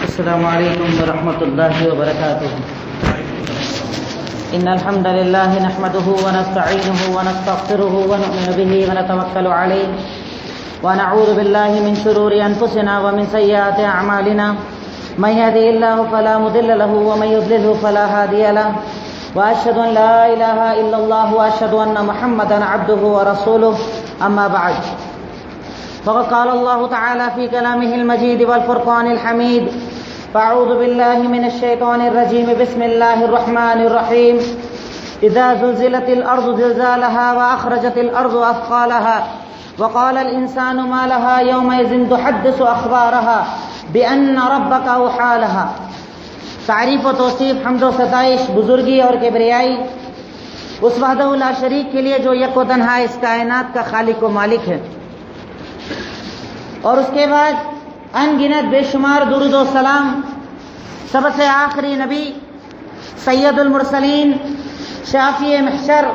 السلام علیکم ورحمۃ اللہ وبرکاتہ ان الحمد للہ نحمده ونستعینه ونستغفره ونؤمن به ونتوکل علیہ ونعوذ باللہ من شرور انفسنا ومن سیئات اعمالنا من يهده الله فلا مضل له ومن يضلل فلا هادي له واشهد ان لا اله الا الله واشهد ان محمدا عبده ورسوله اما بعد فقد قال الله تعالى في كلامه المجيد والفرقان الحميد فاعوذ بالله من الشيطان الرجيم بسم الله الرحمن الرحيم اذا زلزلت الارض زلزالها واخرجت الارض اثقالها وقال الانسان ما لها يومئذ تحدث اخبارها بان ربك اوحى لها. تعریف و توصیف حمد و ستائش بزرگی اور کبریائی اس وحدہ لا شریک کے لیے جو یک و تنہا اس کائنات کا خالق و مالک ہے، اور اس کے بعد ان گنت بے شمار درود و سلام سب سے آخری نبی سید المرسلین شافی محشر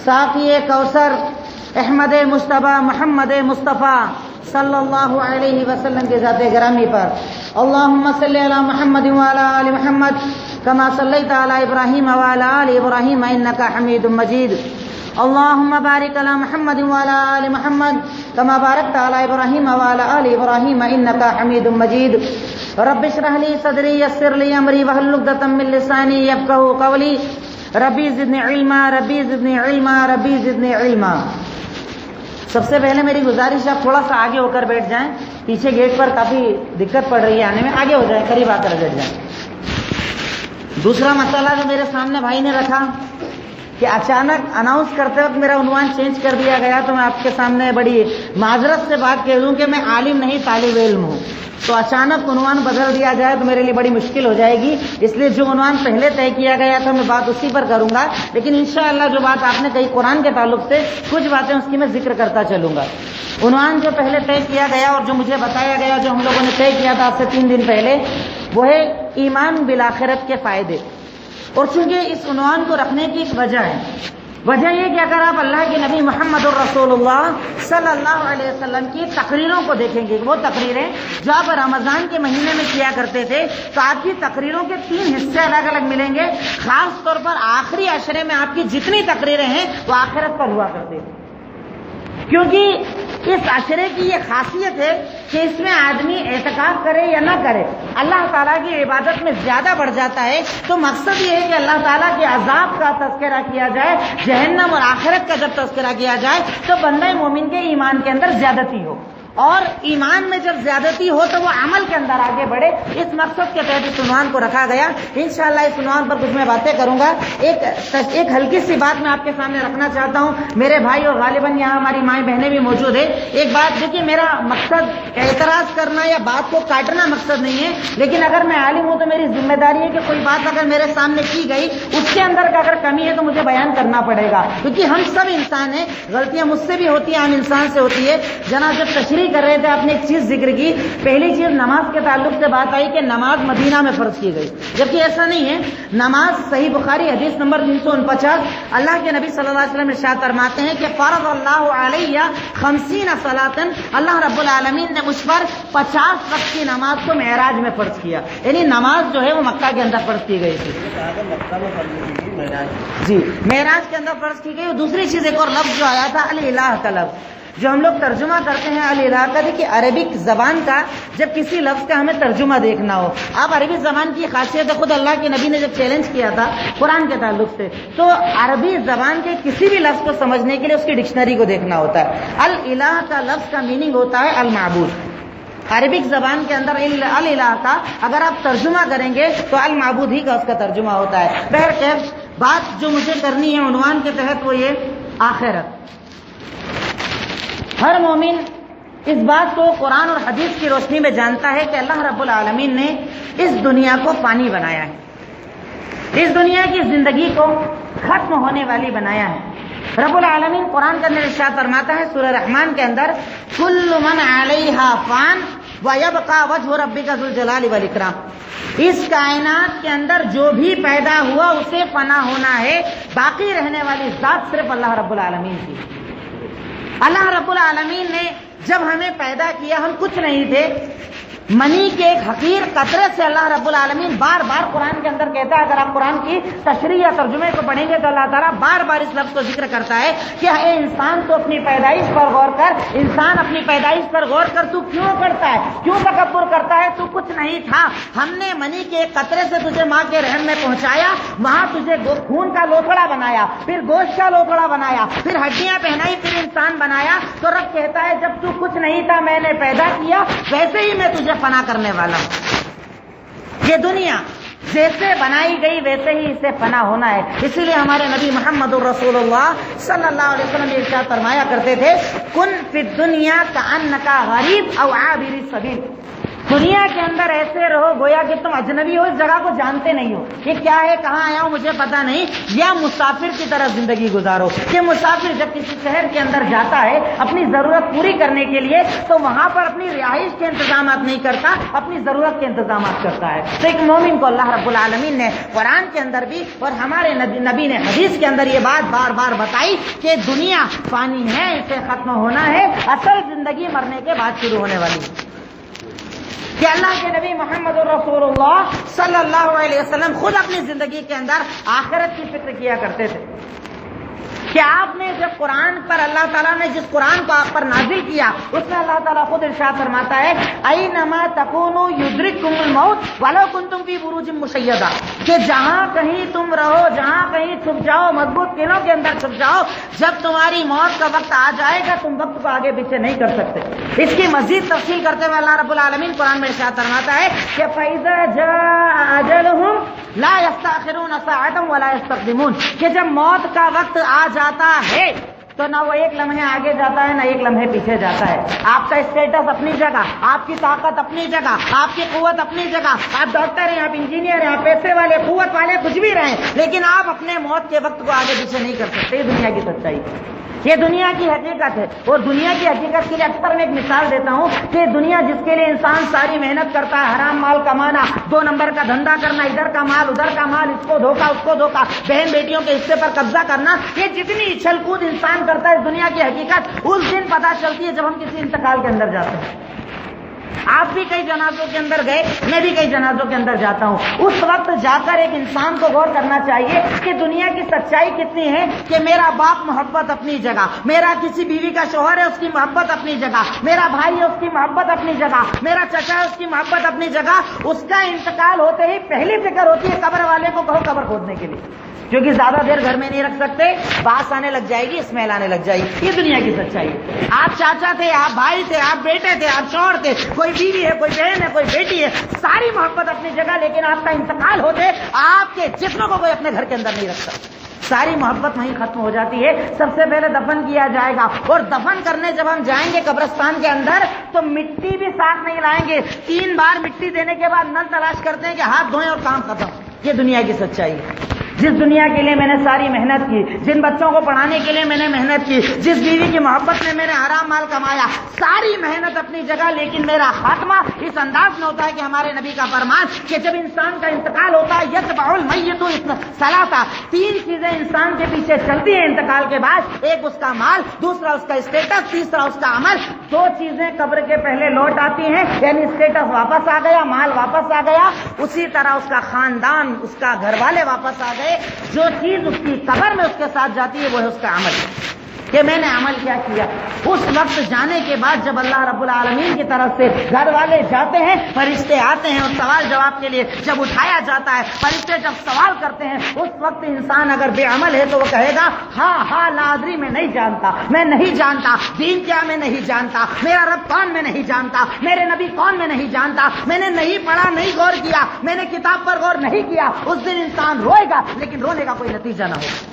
صافی کوثر احمد مصطفیٰ محمد مصطفیٰ صلی اللہ علیہ وسلم کے ذات گرامی پر اللہم صلی علی محمد وعلی آل محمد کما صلیت علی ابراہیم وعلی آل ابراہیم انکا حمید مجید اللہم بارک علی محمد وعلی آل محمد کما بارکت علی ابراہیم وعلی آل ابراہیم انکا حمید مجید رب اشرح لی صدری یسر لی امری واحلل عقدۃ من لسانی یفقہوا قولی ربی زدنی علما ربی زدنی علما ربی زدنی علما. سب سے پہلے میری گزارش آپ تھوڑا سا آگے ہو کر بیٹھ جائیں، پیچھے گیٹ پر کافی دقت پڑ رہی ہے آنے میں، آگے ہو جائیں، قریب آ کر بیٹھ جائیں. دوسرا مسئلہ جو میرے سامنے بھائی نے رکھا کہ اچانک اناؤنس کرتے وقت میرا عنوان چینج کر دیا گیا، تو میں آپ کے سامنے بڑی معذرت سے بات کہہ دوں کہ میں عالم نہیں طالب علم ہوں، تو اچانک عنوان بدل دیا جائے تو میرے لیے بڑی مشکل ہو جائے گی. اس لیے جو عنوان پہلے طے کیا گیا تھا میں بات اسی پر کروں گا، لیکن انشاءاللہ جو بات آپ نے کہی قرآن کے تعلق سے کچھ باتیں اس کی میں ذکر کرتا چلوں گا. عنوان جو پہلے طے کیا گیا اور جو مجھے بتایا گیا، جو ہم لوگوں نے طے کیا تھا آج سے 3 دن پہلے، وہ ہے ایمان بالآخرت کے فائدے. اور چونکہ اس عنوان کو رکھنے کی ایک وجہ ہے، وجہ یہ کہ اگر آپ اللہ کے نبی محمد الرسول اللہ صلی اللہ علیہ وسلم کی تقریروں کو دیکھیں گے، وہ تقریریں جو آپ رمضان کے مہینے میں کیا کرتے تھے، تو آپ کی تقریروں کے 3 حصے الگ الگ ملیں گے. خاص طور پر آخری عشرے میں آپ کی جتنی تقریریں ہیں وہ آخرت پر ہوا کرتے تھے، کیونکہ اس عشرے کی یہ خاصیت ہے کہ اس میں آدمی اعتکاف کرے یا نہ کرے، اللہ تعالیٰ کی عبادت میں زیادہ بڑھ جاتا ہے. تو مقصد یہ ہے کہ اللہ تعالیٰ کے عذاب کا تذکرہ کیا جائے، جہنم اور آخرت کا جب تذکرہ کیا جائے تو بندہ مومن کے ایمان کے اندر زیادتی ہو، اور ایمان میں جب زیادتی ہو تو وہ عمل کے اندر آگے بڑھے. اس مقصد کے تحت اس عنوان کو رکھا گیا. انشاءاللہ اس عنوان پر کچھ میں باتیں کروں گا. ایک ہلکی سی بات میں آپ کے سامنے رکھنا چاہتا ہوں. میرے بھائی اور غالباً یہاں ہماری مائیں بہنیں بھی موجود ہیں. ایک بات دیکھیے، میرا مقصد اعتراض کرنا یا بات کو کاٹنا مقصد نہیں ہے، لیکن اگر میں عالم ہوں تو میری ذمہ داری ہے کہ کوئی بات اگر میرے سامنے کی گئی اس کے اندر کا اگر کمی ہے تو مجھے بیان کرنا پڑے گا، کیونکہ ہم سب انسان ہیں، غلطیاں مجھ سے بھی ہوتی ہیں، عام انسان سے ہوتی ہے. جناب جب تشریح کر رہے تھے آپ نے ایک چیز ذکر کی، پہلی چیز نماز کے تعلق سے بات آئی کہ نماز مدینہ میں فرض کی گئی، جبکہ ایسا نہیں ہے. نماز صحیح بخاری حدیث نمبر 349 اللہ کے نبی صلی اللہ علیہ وسلم ارشاد فرماتے ہیں کہ فرض اللہ علیہ 50 صلاۃ، اللہ رب العالمین نے مجھ پر 50 وقت کی نماز کو معراج میں فرض کیا، یعنی نماز جو ہے وہ مکہ کے اندر فرض کی گئی تھی. جی معراج کے اندر فرض کی گئی. اور دوسری چیز ایک اور لفظ جو آیا تھا الہ کا لفظ، جو ہم لوگ ترجمہ کرتے ہیں الہ کا، دیکھیے عربک زبان کا جب کسی لفظ کا ہمیں ترجمہ دیکھنا ہو، آپ عربی زبان کی خاصیت خود اللہ کے نبی نے جب چیلنج کیا تھا قرآن کے تعلق سے، تو عربی زبان کے کسی بھی لفظ کو سمجھنے کے لیے اس کی ڈکشنری کو دیکھنا ہوتا ہے. الہ کا لفظ کا میننگ ہوتا ہے المعبود. عربک زبان کے اندر الہ کا اگر آپ ترجمہ کریں گے تو المعبود ہی کا اس کا ترجمہ ہوتا ہے. بہرکیف بات جو مجھے کرنی ہے عنوان کے تحت وہ یہ آخرت. ہر مومن اس بات کو قرآن اور حدیث کی روشنی میں جانتا ہے کہ اللہ رب العالمین نے اس دنیا کو فانی بنایا ہے، اس دنیا کی زندگی کو ختم ہونے والی بنایا ہے. رب العالمین قرآن کے اندر ارشاد فرماتا ہے سورہ رحمان کے اندر کل من علیہا فان وَيَبْقَى وَجْهُ رَبِّكَ ذُو الْجَلَالِ وَالْإِكْرَامِ. اس کائنات کے اندر جو بھی پیدا ہوا اسے فنا ہونا ہے، باقی رہنے والی ذات صرف اللہ رب العالمین کی. اللہ رب العالمین نے جب ہمیں پیدا کیا ہم کچھ نہیں تھے، منی کے ایک حقیر قطرے سے اللہ رب العالمین بار بار قرآن کے اندر کہتا ہے. اگر آپ قرآن کی تشریح یا ترجمے کو پڑھیں گے تو اللہ تعالیٰ بار بار اس لفظ کو ذکر کرتا ہے کہ اے انسان تو اپنی پیدائش پر غور کر، انسان اپنی پیدائش پر غور کر، تو کیوں کرتا ہے، کیوں تکبر کرتا ہے، تو کچھ نہیں تھا. ہم نے منی کے ایک قطرے سے تجھے ماں کے رحم میں پہنچایا، وہاں تجھے خون کا لوتھڑا بنایا، پھر گوشت کا لوتھڑا بنایا، پھر ہڈیاں پہنائی، پھر انسان بنایا. تو رب کہتا ہے جب تو کچھ نہیں تھا میں نے پیدا کیا، ویسے ہی میں تجھے فنا کرنے والا ہوں. یہ دنیا جیسے بنائی گئی ویسے ہی اسے فنا ہونا ہے. اسی لیے ہمارے نبی محمد الرسول اللہ صلی اللہ علیہ وسلم نے ارشاد فرمایا کرتے تھے کن فی الدنیا کأنک غریب او عابر السبیل. دنیا کے اندر ایسے رہو گویا کہ تم اجنبی ہو، اس جگہ کو جانتے نہیں ہو، یہ کیا ہے، کہاں آیا ہوں مجھے پتا نہیں، یا مسافر کی طرح زندگی گزارو. کہ مسافر جب کسی شہر کے اندر جاتا ہے اپنی ضرورت پوری کرنے کے لیے تو وہاں پر اپنی رہائش کے انتظامات نہیں کرتا، اپنی ضرورت کے انتظامات کرتا ہے. تو ایک مومن کو اللہ رب العالمین نے قرآن کے اندر بھی اور ہمارے نبی نے حدیث کے اندر یہ بات بار بار بتائی کہ دنیا فانی ہے، اسے ختم ہونا ہے، اصل زندگی مرنے کے بعد شروع ہونے والی ہے. کہ اللہ کے نبی محمد الرسول اللہ صلی اللہ علیہ وسلم خود اپنی زندگی کے اندر آخرت کی فکر کیا کرتے تھے. کہ آپ نے جب قرآن پر اللہ تعالیٰ نے جس قرآن کو آپ پر نازل کیا اس میں اللہ تعالیٰ خود ارشاد فرماتا ہے اینما تکونوا یدرککم الموت ولو کنتم فی بروج مشیدہ. کہ جہاں کہیں تم رہو، جہاں کہیں چھپ جاؤ، مضبوط قلعوں کے اندر چھپ جاؤ، جب تمہاری موت کا وقت آ جائے گا تم وقت کو آگے پیچھے نہیں کر سکتے. اس کی مزید تفصیل کرتے ہوئے اللہ رب العالمین قرآن میں ارشاد فرماتا ہے کہ فَإِذَا جَاءَ أَجَلُهُمْ لَا يَسْتَأْخِرُونَ سَاعَةً وَلَا يَسْتَقْدِمُونَ. کہ جب موت کا وقت آ جاتا ہے تو نہ وہ ایک لمحے آگے جاتا ہے نہ ایک لمحے پیچھے جاتا ہے. آپ کا اسٹیٹس اپنی جگہ، آپ کی طاقت اپنی جگہ، آپ کی قوت اپنی جگہ، آپ ڈاکٹر ہیں، آپ انجینئر ہیں، آپ پیسے والے، قوت والے، کچھ بھی رہیں، لیکن آپ اپنے موت کے وقت کو آگے پیچھے نہیں کر سکتے. یہ دنیا کی سچائی، یہ دنیا کی حقیقت ہے. اور دنیا کی حقیقت کے لیے اکثر میں ایک مثال دیتا ہوں کہ دنیا جس کے لیے انسان ساری محنت کرتا ہے، حرام مال کمانا، 2 نمبر کا دھندا کرنا، ادھر کا مال ادھر کا مال، اس کو دھوکا اس کو دھوکا، بہن بیٹیوں کے حصے پر قبضہ کرنا، یہ جتنی اچھل کود انسان کرتا ہے اس دنیا کی حقیقت اس دن پتہ چلتی ہے جب ہم کسی انتقال کے اندر جاتے ہیں. آپ بھی کئی جنازوں کے اندر گئے، میں بھی کئی جنازوں کے اندر جاتا ہوں. اس وقت جا کر ایک انسان کو غور کرنا چاہیے کہ دنیا کی سچائی کتنی ہے. کہ میرا باپ محبت اپنی جگہ، میرا کسی بیوی کا شوہر ہے اس کی محبت اپنی جگہ، میرا بھائی ہے اس کی محبت اپنی جگہ، میرا چچا ہے اس کی محبت اپنی جگہ. اس کا انتقال ہوتے ہی پہلی فکر ہوتی ہے قبر والے کو کہو قبر کھودنے کے لیے، کیونکہ زیادہ دیر گھر میں نہیں رکھ سکتے، باس آنے لگ جائے گی، اسمیل آنے لگ جائے گی. یہ دنیا کی سچائی ہے. آپ چاچا تھے، آپ بھائی تھے، آپ بیٹے تھے، آپ شوہر تھے، کوئی بیوی ہے، کوئی بہن ہے، کوئی بیٹی ہے، ساری محبت اپنی جگہ، لیکن آپ کا انتقال ہوتے آپ کے جسم کو کوئی اپنے گھر کے اندر نہیں رکھ سکتا. ساری محبت وہیں ختم ہو جاتی ہے. سب سے پہلے دفن کیا جائے گا، اور دفن کرنے جب ہم جائیں گے قبرستان کے اندر تو مٹی بھی ساتھ نہیں لائیں گے. 3 بار مٹی دینے کے بعد نل تلاش کرتے ہیں کہ ہاتھ دھوئیں اور کام ختم. یہ دنیا کی سچائی ہے. جس دنیا کے لیے میں نے ساری محنت کی، جن بچوں کو پڑھانے کے لیے میں نے محنت کی، جس بیوی کی محبت میں نے حرام مال کمایا، ساری محنت اپنی جگہ، لیکن میرا خاتمہ اس انداز میں ہوتا ہے کہ ہمارے نبی کا فرمان کہ جب انسان کا انتقال ہوتا ہے یتبع المیت ثلاثہ، 3 چیزیں انسان کے پیچھے چلتی ہیں انتقال کے بعد. ایک اس کا مال، دوسرا اس کا اسٹیٹس، تیسرا اس کا عمل. 2 چیزیں قبر کے پہلے لوٹ آتی ہیں، یعنی اسٹیٹس واپس آ گیا، مال واپس آ گیا، اسی طرح اس کا خاندان، اس کا گھر والے واپس آ گئے. جو چیز اس کی قبر میں اس کے ساتھ جاتی ہے وہ ہے اس کا عمل، کہ میں نے عمل کیا کیا. اس وقت جانے کے بعد جب اللہ رب العالمین کی طرف سے گھر والے جاتے ہیں، فرشتے آتے ہیں اور سوال جواب کے لیے جب اٹھایا جاتا ہے، فرشتے جب سوال کرتے ہیں، اس وقت انسان اگر بے عمل ہے تو وہ کہے گا ہاں لا ادری، میں نہیں جانتا، میں نہیں جانتا دین کیا، میں نہیں جانتا میرا رب کون، میں نہیں جانتا میرے نبی کون، میں نہیں جانتا، میں نے نہیں پڑھا، نہیں غور کیا، میں نے کتاب پر غور نہیں کیا. اس دن انسان روئے گا لیکن رونے کا کوئی نتیجہ نہ ہوگا،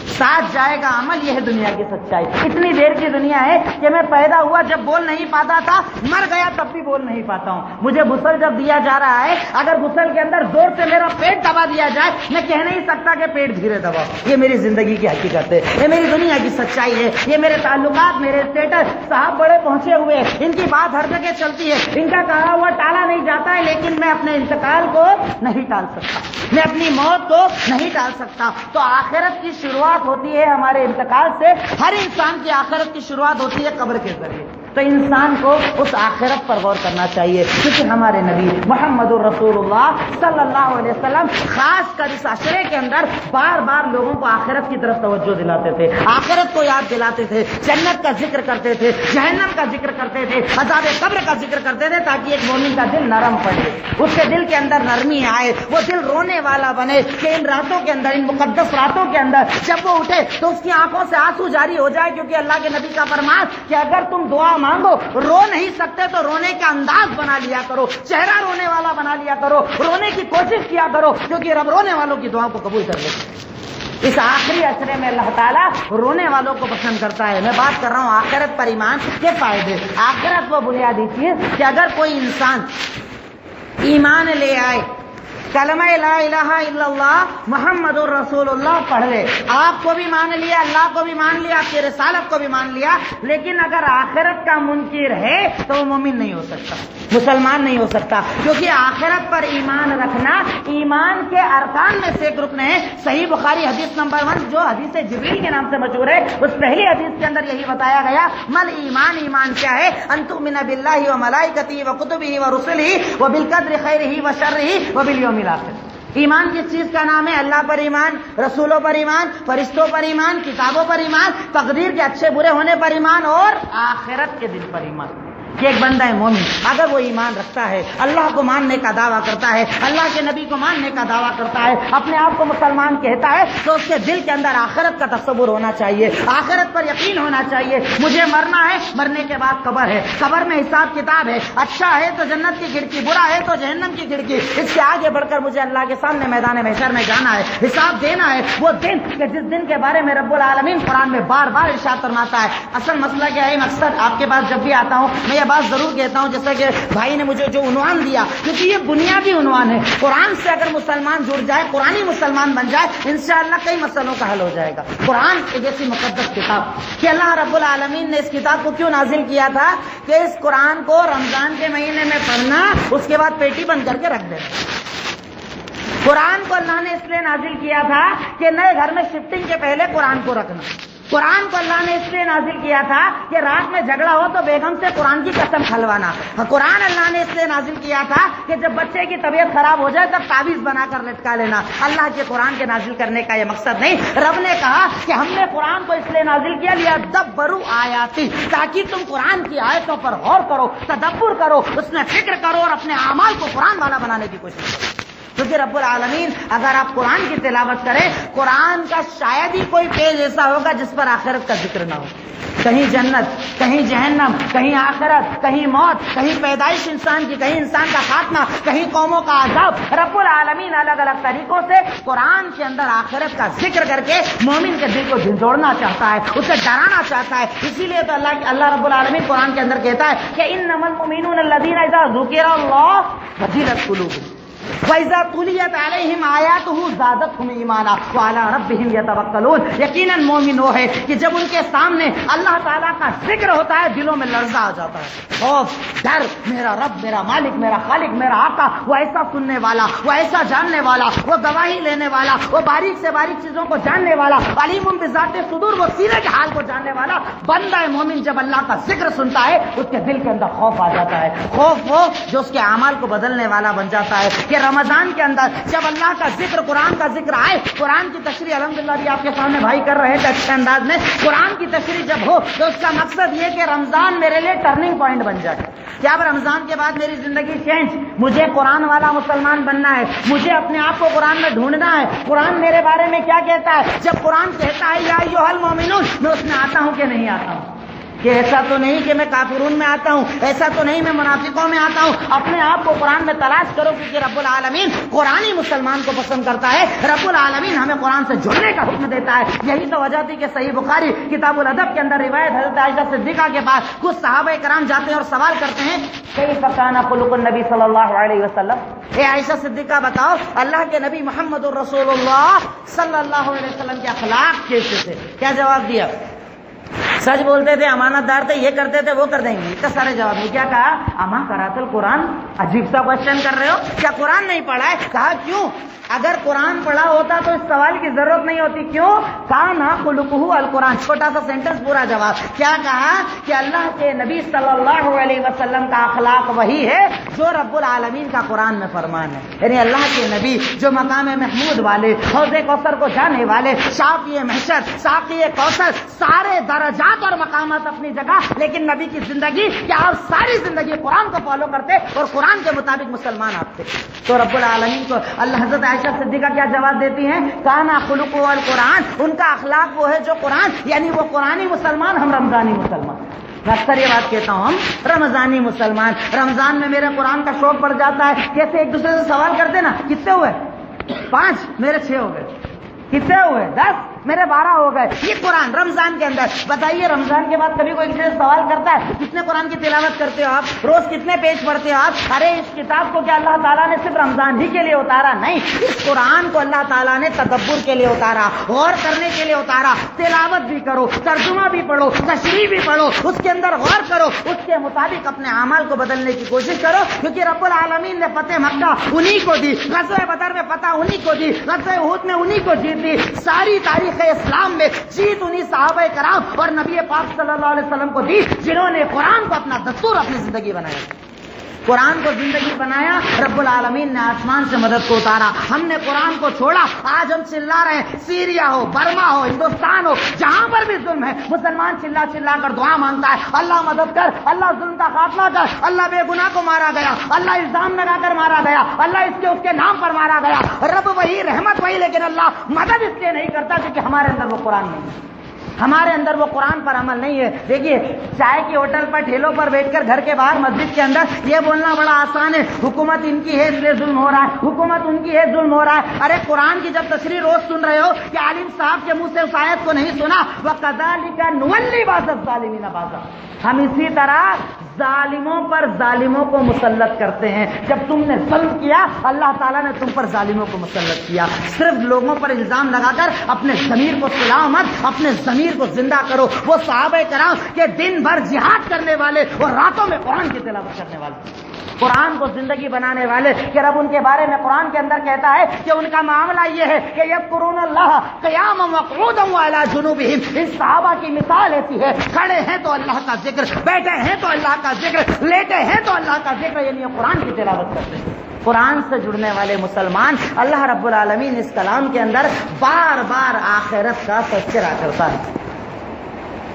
ساتھ جائے گا عمل. یہ ہے دنیا کی سچائی. اتنی دیر کی دنیا ہے کہ میں پیدا ہوا جب بول نہیں پاتا تھا، مر گیا تب بھی بول نہیں پاتا ہوں. مجھے غسل جب دیا جا رہا ہے، اگر غسل کے اندر زور سے میرا پیٹ دبا دیا جائے، میں کہہ نہیں سکتا کہ پیٹ دھیرے دباؤ. یہ میری زندگی کی حقیقت ہے، یہ میری دنیا کی سچائی ہے. یہ میرے تعلقات، میرے اسٹیٹس، صاحب بڑے پہنچے ہوئے، ان کی بات ہر جگہ چلتی ہے، ان کا کہا ہوا ٹالا نہیں جاتا ہے، لیکن میں اپنے انتقال کو نہیں ٹال سکتا، میں اپنی موت کو نہیں ٹال سکتا. تو آخرت کی شروعات شروعات ہوتی ہے ہمارے انتقال سے، ہر انسان کی آخرت کی شروعات ہوتی ہے قبر کے ذریعے. تو انسان کو اس آخرت پر غور کرنا چاہیے، کیونکہ ہمارے نبی محمد الرسول اللہ صلی اللہ علیہ وسلم خاص کر اس عشرے کے اندر بار بار لوگوں کو آخرت کی طرف توجہ دلاتے تھے، آخرت کو یاد دلاتے تھے، جنت کا ذکر کرتے تھے، جہنم کا ذکر کرتے تھے، عذاب قبر کا ذکر کرتے تھے، تاکہ ایک مومن کا دل نرم پڑے، اس کے دل کے اندر نرمی آئے، وہ دل رونے والا بنے کہ ان راتوں کے اندر، ان مقدس راتوں کے اندر جب وہ اٹھے تو اس کی آنکھوں سے آنسو جاری ہو جائے. کیونکہ اللہ کے نبی کا فرمان کہ اگر تم دعا مانگو، رو نہیں سکتے تو رونے کا انداز بنا لیا کرو، چہرہ رونے والا بنا لیا کرو، رونے کی کوشش کیا کرو، کیونکہ رب رونے والوں کی دعاؤں کو قبول کر لیتے ہیں. اس آخری عشرے میں اللہ تعالیٰ رونے والوں کو پسند کرتا ہے. میں بات کر رہا ہوں آخرت پر ایمان کے فائدے. آخرت وہ بنیادی چیز کہ اگر کوئی انسان ایمان لے آئے، کلمہ لا الہ الا اللہ محمد الرسول اللہ پڑھ لے، آپ کو بھی مان لیا، اللہ کو بھی مان لیا، آپ کی رسالت کو بھی مان لیا، لیکن اگر آخرت کا منکر ہے تو وہ مومن نہیں ہو سکتا، مسلمان نہیں ہو سکتا. کیونکہ آخرت پر ایمان رکھنا ایمان کے ارکان میں سے ایک رکن ہے. صحیح بخاری حدیث نمبر 1 جو حدیث جبریل کے نام سے مشہور ہے، اس پہلی حدیث کے اندر یہی بتایا گیا، مل ایمان، ایمان کیا ہے؟ ان تؤمن باللہ وملائکتہ وکتبہ ورسلہ وبالقدر خیرہ وشرہ وبالیوم الآخر. ایمان کس چیز کا نام ہے؟ اللہ پر ایمان، رسولوں پر ایمان، فرشتوں پر ایمان، کتابوں پر ایمان، تقدیر کے اچھے برے ہونے پر ایمان، اور آخرت کے دن پر ایمان. کہ ایک بندہ مومن اگر وہ ایمان رکھتا ہے، اللہ کو ماننے کا دعویٰ کرتا ہے، اللہ کے نبی کو ماننے کا دعویٰ کرتا ہے، اپنے آپ کو مسلمان کہتا ہے، تو اس کے دل کے اندر آخرت کا تصور ہونا چاہیے، آخرت پر یقین ہونا چاہیے. مجھے مرنا ہے، مرنے کے بعد قبر ہے، قبر میں حساب کتاب ہے، اچھا ہے تو جنت کی کھڑکی، برا ہے تو جہنم کی کھڑکی. اس سے آگے بڑھ کر مجھے اللہ کے سامنے میدان محشر میں جانا ہے، حساب دینا ہے. وہ دن کہ جس دن کے بارے میں رب العالمین قرآن میں بار بار ارشاد فرماتا ہے. اصل مسئلہ کیا ہے؟ مقصد آپ کے پاس جب بھی آتا ہوں میں یہ بات ضرور کہتا ہوں، جیسا کہ بھائی نے مجھے جو عنوان دیا، کیونکہ یہ بنیادی عنوان ہے. قرآن سے اگر مسلمان جڑ جائے، قرآنی مسلمان بن جائے، انشاءاللہ کئی مسئلوں کا حل ہو جائے گا. قرآن ایک ایسی مقدس کتاب کہ اللہ رب العالمین نے اس کتاب کو کیوں نازل کیا تھا کہ اس قرآن کو رمضان کے مہینے میں پڑھنا، اس کے بعد پیٹی بند کر کے رکھ دینا. قرآن کو اللہ نے اس لیے نازل کیا تھا کہ نئے گھر میں شفٹنگ کے پہلے قرآن کو رکھنا. قرآن کو اللہ نے اس لیے نازل کیا تھا کہ رات میں جھگڑا ہو تو بیگم سے قرآن کی قسم کھلوانا. قرآن اللہ نے اس لیے نازل کیا تھا کہ جب بچے کی طبیعت خراب ہو جائے تب تعویذ بنا کر لٹکا لینا. اللہ کے قرآن کے نازل کرنے کا یہ مقصد نہیں. رب نے کہا کہ ہم نے قرآن کو اس لیے نازل کیا لیدبروا آیاتی، تاکہ تم قرآن کی آیتوں پر غور کرو، تدبر کرو، اس میں فکر کرو اور اپنے اعمال کو قرآن والا بنانے کی کوشش کرو. کیونکہ رب العالمین اگر آپ قرآن کی تلاوت کریں، قرآن کا شاید ہی کوئی پیج ایسا ہوگا جس پر آخرت کا ذکر نہ ہو. کہیں جنت، کہیں جہنم، کہیں آخرت، کہیں موت، کہیں پیدائش انسان کی، کہیں انسان کا خاتمہ، کہیں قوموں کا عذاب. رب العالمین الگ الگ طریقوں سے قرآن کے اندر آخرت کا ذکر کر کے مومن کے دل کو جھنجھوڑنا چاہتا ہے، اسے ڈرانا چاہتا ہے. اسی لیے تو اللہ رب العالمین قرآن کے اندر کہتا ہے کہ انما المؤمنون الذین اذا ذکر اللہ وجلت قلوبهم وَإِذَا تُلِيَتْ عَلَيْهِمْ آيَاتُهُ زَادَتْهُمْ إِيمَانًا وَعَلَىٰ رَبِّهِمْ يَتَوَكَّلُونَ. یقیناً مومن وہ ہے کہ جب ان کے سامنے اللہ تعالیٰ کا ذکر ہوتا ہے دلوں میں لرزہ آ جاتا ہے، خوف، ڈر. میرا رب، میرا مالک، میرا خالق، میرا آقا، وہ ایسا سننے والا، وہ ایسا جاننے والا، وہ گواہی لینے والا، وہ باریک سے باریک چیزوں کو جاننے والا، علیم بذات صدور، وہ سینے کے حال کو جاننے والا. بندہ مومن جب اللہ کا ذکر سنتا ہے اس کے دل کے اندر خوف آ جاتا ہے. خوف وہ جو اس کے اعمال کو بدلنے والا بن جاتا ہے. کہ رمضان کے اندر جب اللہ کا ذکر، قرآن کا ذکر آئے، قرآن کی تشریح الحمدللہ بھی آپ کے سامنے بھائی کر رہے تھے اچھے انداز میں. قرآن کی تشریح جب ہو تو اس کا مقصد یہ کہ رمضان میرے لیے ٹرننگ پوائنٹ بن جائے کہ اب رمضان کے بعد میری زندگی چینج، مجھے قرآن والا مسلمان بننا ہے، مجھے اپنے آپ کو قرآن میں ڈھونڈنا ہے. قرآن میرے بارے میں کیا کہتا ہے؟ جب قرآن کہتا ہے یا ایھا المؤمنون، میں اس میں آتا ہوں کہ نہیں آتا ہوں؟ کہ ایسا تو نہیں کہ میں کافرون میں آتا ہوں، ایسا تو نہیں میں منافقوں میں آتا ہوں. اپنے آپ کو قرآن میں تلاش کرو، کیونکہ رب العالمین قرآنی مسلمان کو پسند کرتا ہے. رب العالمین ہمیں قرآن سے جڑنے کا حکم دیتا ہے. یہی تو وجہ تھی کہ صحیح بخاری کتاب الادب کے اندر روایت حضرت عائشہ صدیقہ کے پاس کچھ صحابہ کرام جاتے ہیں اور سوال کرتے ہیں کیف کان خلق النبی صلی اللہ علیہ وسلم. اے عائشہ صدیقہ بتاؤ اللہ کے نبی محمد الرسول اللہ صلی اللہ علیہ وسلم کے اخلاق کیسے تھے؟ کیا جواب دیا؟ سچ بولتے تھے، امانت دار تھے، یہ کرتے تھے، وہ کر دیں گے، اتنا سارے جواب میں کیا کہا؟ اما قرأت القرآن، عجیب سا کوشچن کر رہے ہو، کیا قرآن نہیں پڑھا ہے؟ کہا کیوں؟ اگر قرآن پڑھا ہوتا تو اس سوال کی ضرورت نہیں ہوتی، کیوں؟ کانا خلقہ القرآن، چھوٹا سا سینٹنس پورا جواب. کیا کہا؟ کہ اللہ کے نبی صلی اللہ علیہ وسلم کا اخلاق وہی ہے جو رب العالمین کا قرآن میں فرمان ہے. یعنی اللہ کے نبی جو مقام محمود والے، حوض کوثر کو جانے والے، شافی محشر، ساقی کوثر، سارے درجات اور مقامات اپنی جگہ، لیکن نبی کی زندگی کیا آپ ساری زندگی قرآن کو فالو کرتے اور قرآن کے مطابق مسلمان آپ تھے. تو رب العالمین کو اللہ حضرت عائشہ صدیقہ کیا جواب دیتی ہیں؟ کانا خلقہ القرآن، ان کا اخلاق وہ ہے جو قرآن، یعنی وہ قرآنی مسلمان، ہم رمضانی مسلمان. میں اکثر یہ بات کہتا ہوں، ہم رمضانی مسلمان. رمضان میں میرے قرآن کا شوق پڑ جاتا ہے، کیسے ایک دوسرے سے سوال کرتے نا، کتنے ہوئے؟ 5، میرے 6 ہو گئے. کتنے ہوئے؟ 10، میرے 12 ہو گئے. یہ قرآن رمضان کے اندر. بتائیے رمضان کے بعد کبھی کوئی سے سوال کرتا ہے کتنے قرآن کی تلاوت کرتے ہو آپ، روز کتنے پیج پڑھتے ہو آپ؟ ارے اس کتاب کو کیا اللہ تعالیٰ نے صرف رمضان ہی کے لیے اتارا؟ نہیں، اس قرآن کو اللہ تعالیٰ نے تدبر کے لیے اتارا، غور کرنے کے لیے اتارا. تلاوت بھی کرو، ترجمہ بھی پڑھو، تشریح بھی پڑھو، اس کے اندر غور کرو، اس کے مطابق اپنے اعمال کو بدلنے کی کوشش کرو. کیونکہ رب العالمین نے فتح مکہ انہی کو دی، غزوہ بدر میں فتح انہی کو دی، غزوہ احد میں انہی کو جیت دی. ساری تاریخ اسلام میں جیت انہی صحابہ کرام اور نبی پاک صلی اللہ علیہ وسلم کو دی جنہوں نے قرآن کو اپنا دستور، اپنی زندگی بنایا. قرآن کو زندگی بنایا، رب العالمین نے آسمان سے مدد کو اتارا. ہم نے قرآن کو چھوڑا. آج ہم چلا رہے ہیں، سیریا ہو، برما ہو، ہندوستان ہو، جہاں پر بھی ظلم ہے، مسلمان چلا چلا کر دعا مانگتا ہے، اللہ مدد کر، اللہ ظلم کا خاتمہ کر، اللہ بے گناہ کو مارا گیا، اللہ الزام لگا کر مارا گیا، اللہ اس کے نام پر مارا گیا. رب وہی، رحمت وہی، لیکن اللہ مدد اس لیے نہیں کرتا کیونکہ ہمارے اندر وہ قرآن نہیں ہے، ہمارے اندر وہ قرآن پر عمل نہیں ہے. دیکھیے چائے کی ہوٹل پر ٹھیلوں پر بیٹھ کر گھر کے باہر مسجد کے اندر یہ بولنا بڑا آسان ہے، حکومت ان کی ہے اس لیے ظلم ہو رہا ہے، حکومت ان کی ہے ظلم ہو رہا ہے. ارے قرآن کی جب تشریح روز سن رہے ہو کہ عالم صاحب کے منہ سے اس آیت کو نہیں سنا، وَكَذَلِكَ نُوَلِّي بَعْضَ الظَّالِمِينَ بَعْضًا، ہم اسی طرح ظالموں پر ظالموں کو مسلط کرتے ہیں. جب تم نے ظلم کیا اللہ تعالیٰ نے تم پر ظالموں کو مسلط کیا. صرف لوگوں پر الزام لگا کر اپنے ضمیر کو سلاؤ مت، اپنے ضمیر کو زندہ کرو. وہ صحابہ کرام کہ دن بھر جہاد کرنے والے اور راتوں میں قرآن کی تلاوت کرنے والے، قرآن کو زندگی بنانے والے، کہ رب ان کے بارے میں قرآن کے اندر کہتا ہے کہ ان کا معاملہ یہ ہے کہ یذکرون اللہ قیاما وقعودا وعلی جنوبہم. ان صحابہ کی مثال ایسی ہے، کھڑے ہیں تو اللہ کا ذکر، بیٹھے ہیں تو اللہ کا ذکر، لیٹے ہیں تو اللہ کا ذکر، یعنی قرآن کی تلاوت کرتے ہیں. قرآن سے جڑنے والے مسلمان، اللہ رب العالمین اس کلام کے اندر بار بار آخرت کا تذکرہ کرتا ہے.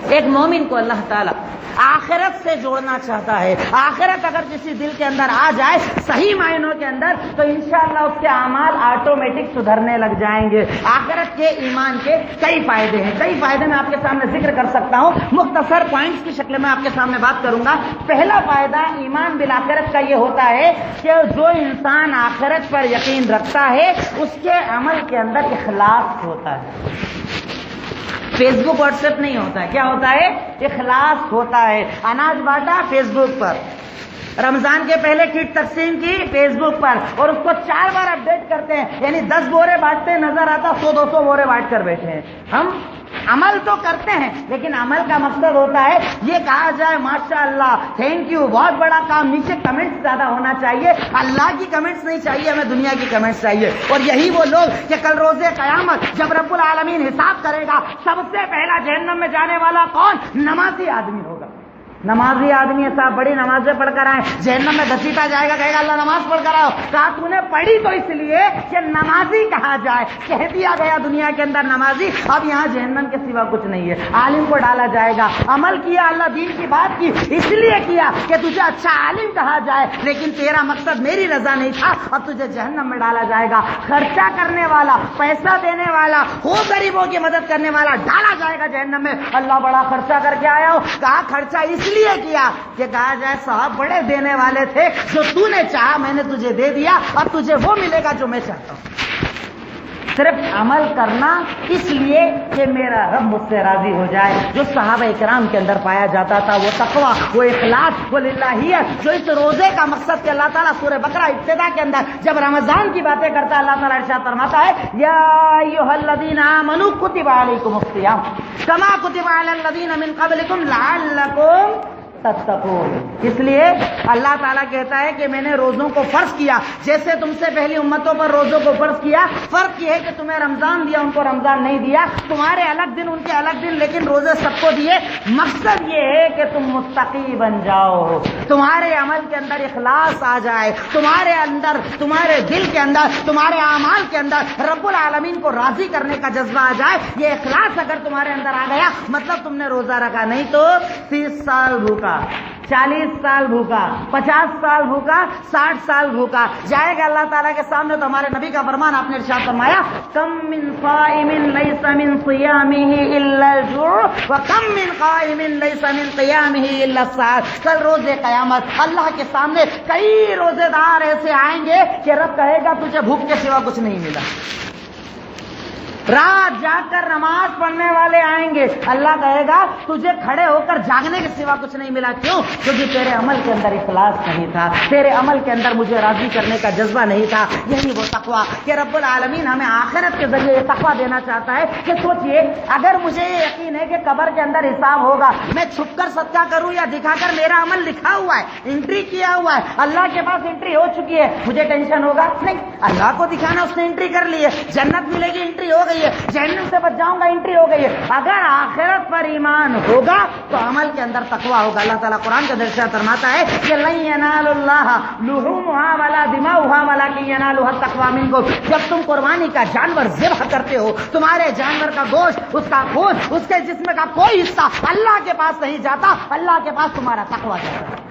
ایک مومن کو اللہ تعالیٰ آخرت سے جوڑنا چاہتا ہے. آخرت اگر کسی دل کے اندر آ جائے صحیح معنوں کے اندر تو انشاءاللہ اس کے اعمال آٹومیٹک سدھرنے لگ جائیں گے. آخرت کے ایمان کے کئی فائدے ہیں، کئی فائدے میں آپ کے سامنے ذکر کر سکتا ہوں، مختصر پوائنٹس کی شکل میں آپ کے سامنے بات کروں گا. پہلا فائدہ ایمان بالآخرت کا یہ ہوتا ہے کہ جو انسان آخرت پر یقین رکھتا ہے اس کے عمل کے اندر اخلاص ہوتا ہے. فیس بک واٹس ایپ نہیں ہوتا ہے، کیا ہوتا ہے؟ اخلاص ہوتا ہے. اناج بانٹا فیس بک پر، رمضان کے پہلے کٹ تقسیم کی فیس بک پر، اور اس کو 4 بار اپڈیٹ کرتے ہیں، یعنی 10 بورے بانٹتے نظر آتا 100-200 بورے بانٹ کر بیٹھے ہیں. ہم عمل تو کرتے ہیں لیکن عمل کا مقصد ہوتا ہے یہ کہا جائے ماشاءاللہ، تھینک یو، بہت بڑا کام. نیچے کمنٹس زیادہ ہونا چاہیے، اللہ کی کمنٹس نہیں چاہیے، ہمیں دنیا کی کمنٹس چاہیے. اور یہی وہ لوگ کہ کل روز قیامت جب رب العالمین حساب کرے گا سب سے پہلا جہنم میں جانے والا کون؟ نمازی آدمی ہوگا. نمازی آدمی ہے صاحب، بڑی نمازیں پڑھ کر آئے، جہنم میں گھسیٹا جائے گا، کہے گا اللہ نماز پڑھ کر آؤ. کہا تو نے پڑھی تو اس لیے کہ نمازی کہا جائے، کہہ دیا گیا دنیا کے اندر نمازی، اب یہاں جہنم کے سوا کچھ نہیں ہے. عالم کو ڈالا جائے گا، عمل کیا، اللہ دین کی بات کی، اس لیے کیا کہ تجھے اچھا عالم کہا جائے، لیکن تیرا مقصد میری رضا نہیں تھا، اب تجھے جہنم میں ڈالا جائے گا. خرچہ کرنے والا، پیسہ دینے والا، ہو غریبوں کی مدد کرنے والا ڈالا جائے گا جہنم میں. اللہ بڑا خرچہ کر کے آیا ہو، کہا خرچہ اس لیے کیا کہ کہا جائے صاحب بڑے دینے والے تھے، جو تو نے چاہا میں نے تجھے دے دیا، اب تجھے وہ ملے گا جو میں چاہتا ہوں. صرف عمل کرنا اس لیے کہ میرا رب مجھ سے راضی ہو جائے. جو صحابہ کرام کے اندر پایا جاتا تھا وہ تقویٰ، وہ اخلاص، وہ للہیت، جو اس روزے کا مقصد کہ اللہ تعالیٰ سورہ بقرہ ابتدا کے اندر جب رمضان کی باتیں کرتا ہے اللہ تعالیٰ ارشاد فرماتا ہے یا ایھا الذین آمنوا کتب علیکم الصیام کما کتب علی الذین من قبلکم لعلکم تتقون. اس لیے اللہ تعالیٰ کہتا ہے کہ میں نے روزوں کو فرض کیا جیسے تم سے پہلی امتوں پر روزوں کو فرض کیا. فرق یہ ہے کہ تمہیں رمضان دیا، ان کو رمضان نہیں دیا، تمہارے الگ دن ان کے الگ دن، لیکن روزے سب کو دیے. مقصد یہ ہے کہ تم متقی بن جاؤ، تمہارے عمل کے اندر اخلاص آ جائے، تمہارے اندر، تمہارے دل کے اندر، تمہارے اعمال کے اندر رب العالمین کو راضی کرنے کا جذبہ آ جائے. یہ اخلاص اگر تمہارے اندر آ گیا مطلب تم نے روزہ رکھا. نہیں تو 30 سال بھوکا، 40 سال بھوکا، 50 سال بھوکا، 60 سال بھوکا جائے گا اللہ تعالیٰ کے سامنے. تو ہمارے نبی کا فرمان آپ نے ارشاد فرمایا کم من صائم لیس من صیامہ الا الجوع وکم من قائم لیس من قیامہ الا السحر. کل روز قیامت اللہ کے سامنے کئی روزے دار ایسے آئیں گے کہ رب کہے گا تجھے بھوک کے سوا کچھ نہیں ملا. رات جاگ کر نماز پڑھنے والے آئیں گے، اللہ کہے گا تجھے کھڑے ہو کر جاگنے کے سوا کچھ نہیں ملا. کیوں؟ کیونکہ تیرے عمل کے اندر اخلاص نہیں تھا، تیرے عمل کے اندر مجھے راضی کرنے کا جذبہ نہیں تھا. یہی وہ تقویٰ کہ رب العالمین ہمیں آخرت کے ذریعے یہ تقویٰ دینا چاہتا ہے کہ سوچئے اگر مجھے یہ یقین ہے کہ قبر کے اندر حساب ہوگا، میں چھپ کر صدقہ کروں یا دکھا کر، میرا عمل لکھا ہوا ہے، انٹری کیا ہوا ہے، اللہ کے پاس انٹری ہو چکی ہے، مجھے ٹینشن ہوگا نہیں. اللہ کو دکھانا، اس نے انٹری کر لی ہے، جنت ملے گی انٹری ہو گئی ہے، جہنم سے بچ جاؤں گا انٹری ہو گئی ہے. اگر آخرت پر ایمان ہوگا تو عمل کے اندر تقویٰ ہوگا. اللہ تعالیٰ قرآن کا ارشاد فرماتا ہے کہ لن ینال اللہ لحومها ولا دماؤها ولکن ینالها التقوی منکم. جب تم قربانی کا جانور ذبح کرتے ہو، تمہارے جانور کا گوشت، اس کا خون، اس کے جسم کا کوئی حصہ اللہ کے پاس نہیں جاتا، اللہ کے پاس تمہارا تقویٰ جاتا ہے،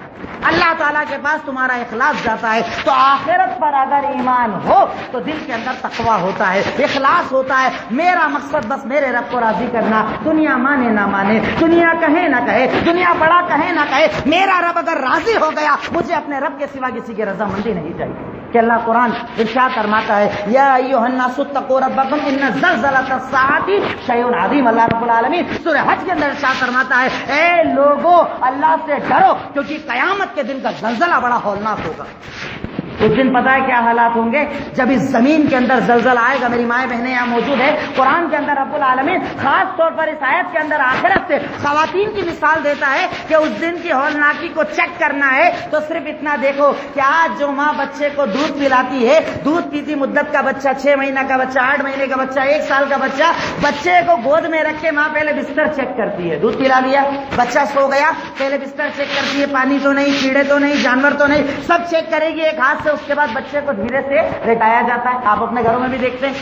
اللہ تعالیٰ کے پاس تمہارا اخلاص جاتا ہے. تو آخرت پر اگر ایمان ہو تو دل کے اندر تقویٰ ہوتا ہے، اخلاص ہوتا ہے. میرا مقصد بس میرے رب کو راضی کرنا، دنیا مانے نہ مانے، دنیا کہے نہ کہے، دنیا بڑا کہے نہ کہے، میرا رب اگر راضی ہو گیا مجھے اپنے رب کے سوا کسی کی رضامندی نہیں چاہیے. کہ اللہ قرآن ارشاد فرماتا ہے یا ایھا الناس اتقوا ربکم ان زلزلۃ الساعۃ شیء عظیم. اللہ رب العالمین سورہ حج کے اندر ارشاد فرماتا ہے اے لوگوں اللہ سے ڈرو کیونکہ قیامت کے دن کا زلزلہ بڑا ہولناک ہوگا. اس دن پتا ہے کیا حالات ہوں گے؟ جب اس زمین کے اندر زلزلہ آئے گا. میری مائیں بہنیں یہاں موجود ہے. قرآن کے اندر رب العالمین خاص طور پر اس آیت کے اندر آخرت سے خواتین کی مثال دیتا ہے کہ اس دن کی ہولناکی کو چیک کرنا ہے تو صرف اتنا دیکھو کہ آج جو ماں بچے کو دودھ پلاتی ہے، دودھ پیتی مدت کا بچہ، 6 مہینہ کا بچہ، 8 مہینے کا بچہ، 1 سال کا بچہ، بچے کو گود میں رکھ کے ماں پہلے بستر چیک کرتی ہے. دودھ پلا لیا، بچہ سو گیا، پہلے بستر چیک کرتی ہے، پانی تو نہیں، کیڑے تو نہیں، جانور تو نہیں، سب چیک کرے گی ایک ہاتھ سے. اس کے بعد بچے کو دھیرے سے لٹایا جاتا ہے. آپ اپنے گھروں میں بھی دیکھتے ہیں.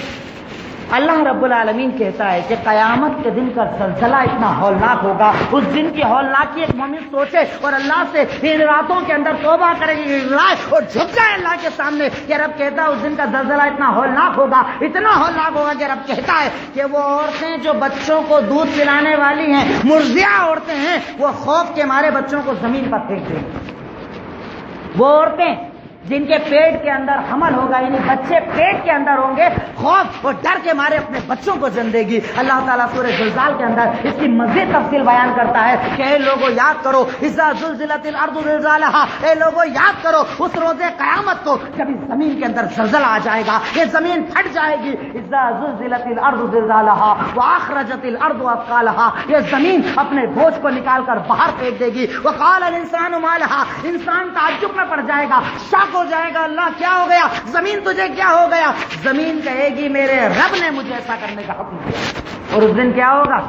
اللہ رب العالمین کہتا ہے کہ قیامت کے دن کا زلزلہ اتنا ہولناک ہوگا. اس دن کی ہولناکی ایک مومن سوچے اور اللہ سے ان راتوں کے اندر توبہ کرے گی اور جھک جائے اللہ کے سامنے کہ رب کہتا ہے اس دن کا زلزلہ اتنا ہولناک ہوگا، اتنا ہولناک ہوگا کہ رب کہتا ہے کہ وہ عورتیں جو بچوں کو دودھ پلانے والی ہیں، مرضعہ عورتیں ہیں، وہ خوف کے مارے بچوں کو زمین پر پھینک دیں گی. وہ عورتیں جن کے پیٹ کے اندر حمل ہوگا، یعنی بچے پیٹ کے اندر ہوں گے، خوف اور ڈر کے مارے اپنے بچوں کو جن دے گی. اللہ تعالیٰ سورہ زلزال کے اندر اس کی مزید تفصیل بیان کرتا ہے کہ اے لوگوں یاد کرو اذا زلزلت الارض زلزالها. اے لوگوں یاد کرو اس روز قیامت کو جب اس زمین کے اندر زلزلہ آ جائے گا، یہ زمین پھٹ جائے گی. اذا زلزلت الارض زلزالها واخرجت الارض اثقالها. یہ زمین اپنے بوجھ کو نکال کر باہر پھینک دے گی. وقال الانسان ما لها. انسان تعجب میں پڑ جائے گا، شاک ہو جائے گا، اللہ کیا ہو گیا؟ زمین تجھے کیا ہو گیا؟ زمین کہے گی میرے رب نے مجھے ایسا کرنے کا حکم دیا. اور اس دن کیا ہوگا؟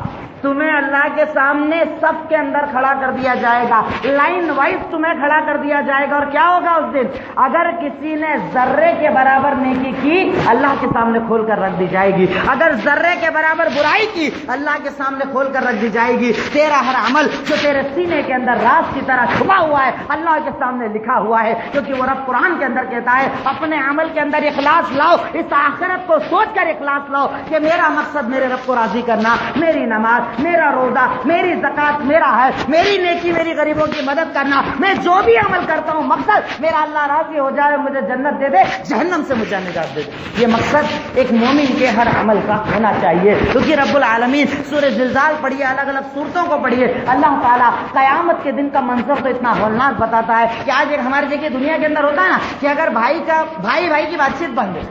تمہیں اللہ کے سامنے سب کے اندر کھڑا کر دیا جائے گا، لائن وائز تمہیں کھڑا کر دیا جائے گا. اور کیا ہوگا اس دن؟ اگر کسی نے ذرے کے برابر نیکی کی اللہ کے سامنے کھول کر رکھ دی جائے گی، اگر ذرے کے برابر برائی کی اللہ کے سامنے کھول کر رکھ دی جائے گی. تیرا ہر عمل جو تیرے سینے کے اندر راز کی طرح چھپا ہوا ہے اللہ کے سامنے لکھا ہوا ہے. کیونکہ وہ رب قرآن کے اندر کہتا ہے اپنے عمل کے اندر اخلاص لاؤ، اس آخرت کو سوچ کر اخلاص لاؤ کہ میرا مقصد میرے رب کو راضی کرنا، میری نماز، میرا روزہ، میری زکات، میرا حج، میری نیکی، میری غریبوں کی مدد کرنا، میں جو بھی عمل کرتا ہوں مقصد میرا اللہ راضی ہو جائے، مجھے جنت دے دے، جہنم سے مجھے نجات دے دے۔ یہ مقصد ایک مومن کے ہر عمل کا ہونا چاہیے، کیونکہ رب العالمین سورہ زلزال پڑھیے، الگ الگ صورتوں کو پڑھیے، اللہ تعالیٰ قیامت کے دن کا منظر تو اتنا ہولناک بتاتا ہے کہ آج ایک ہمارے دیکھیے دنیا کے اندر ہوتا ہے نا کہ اگر بھائی کی بات چیت بند ہے،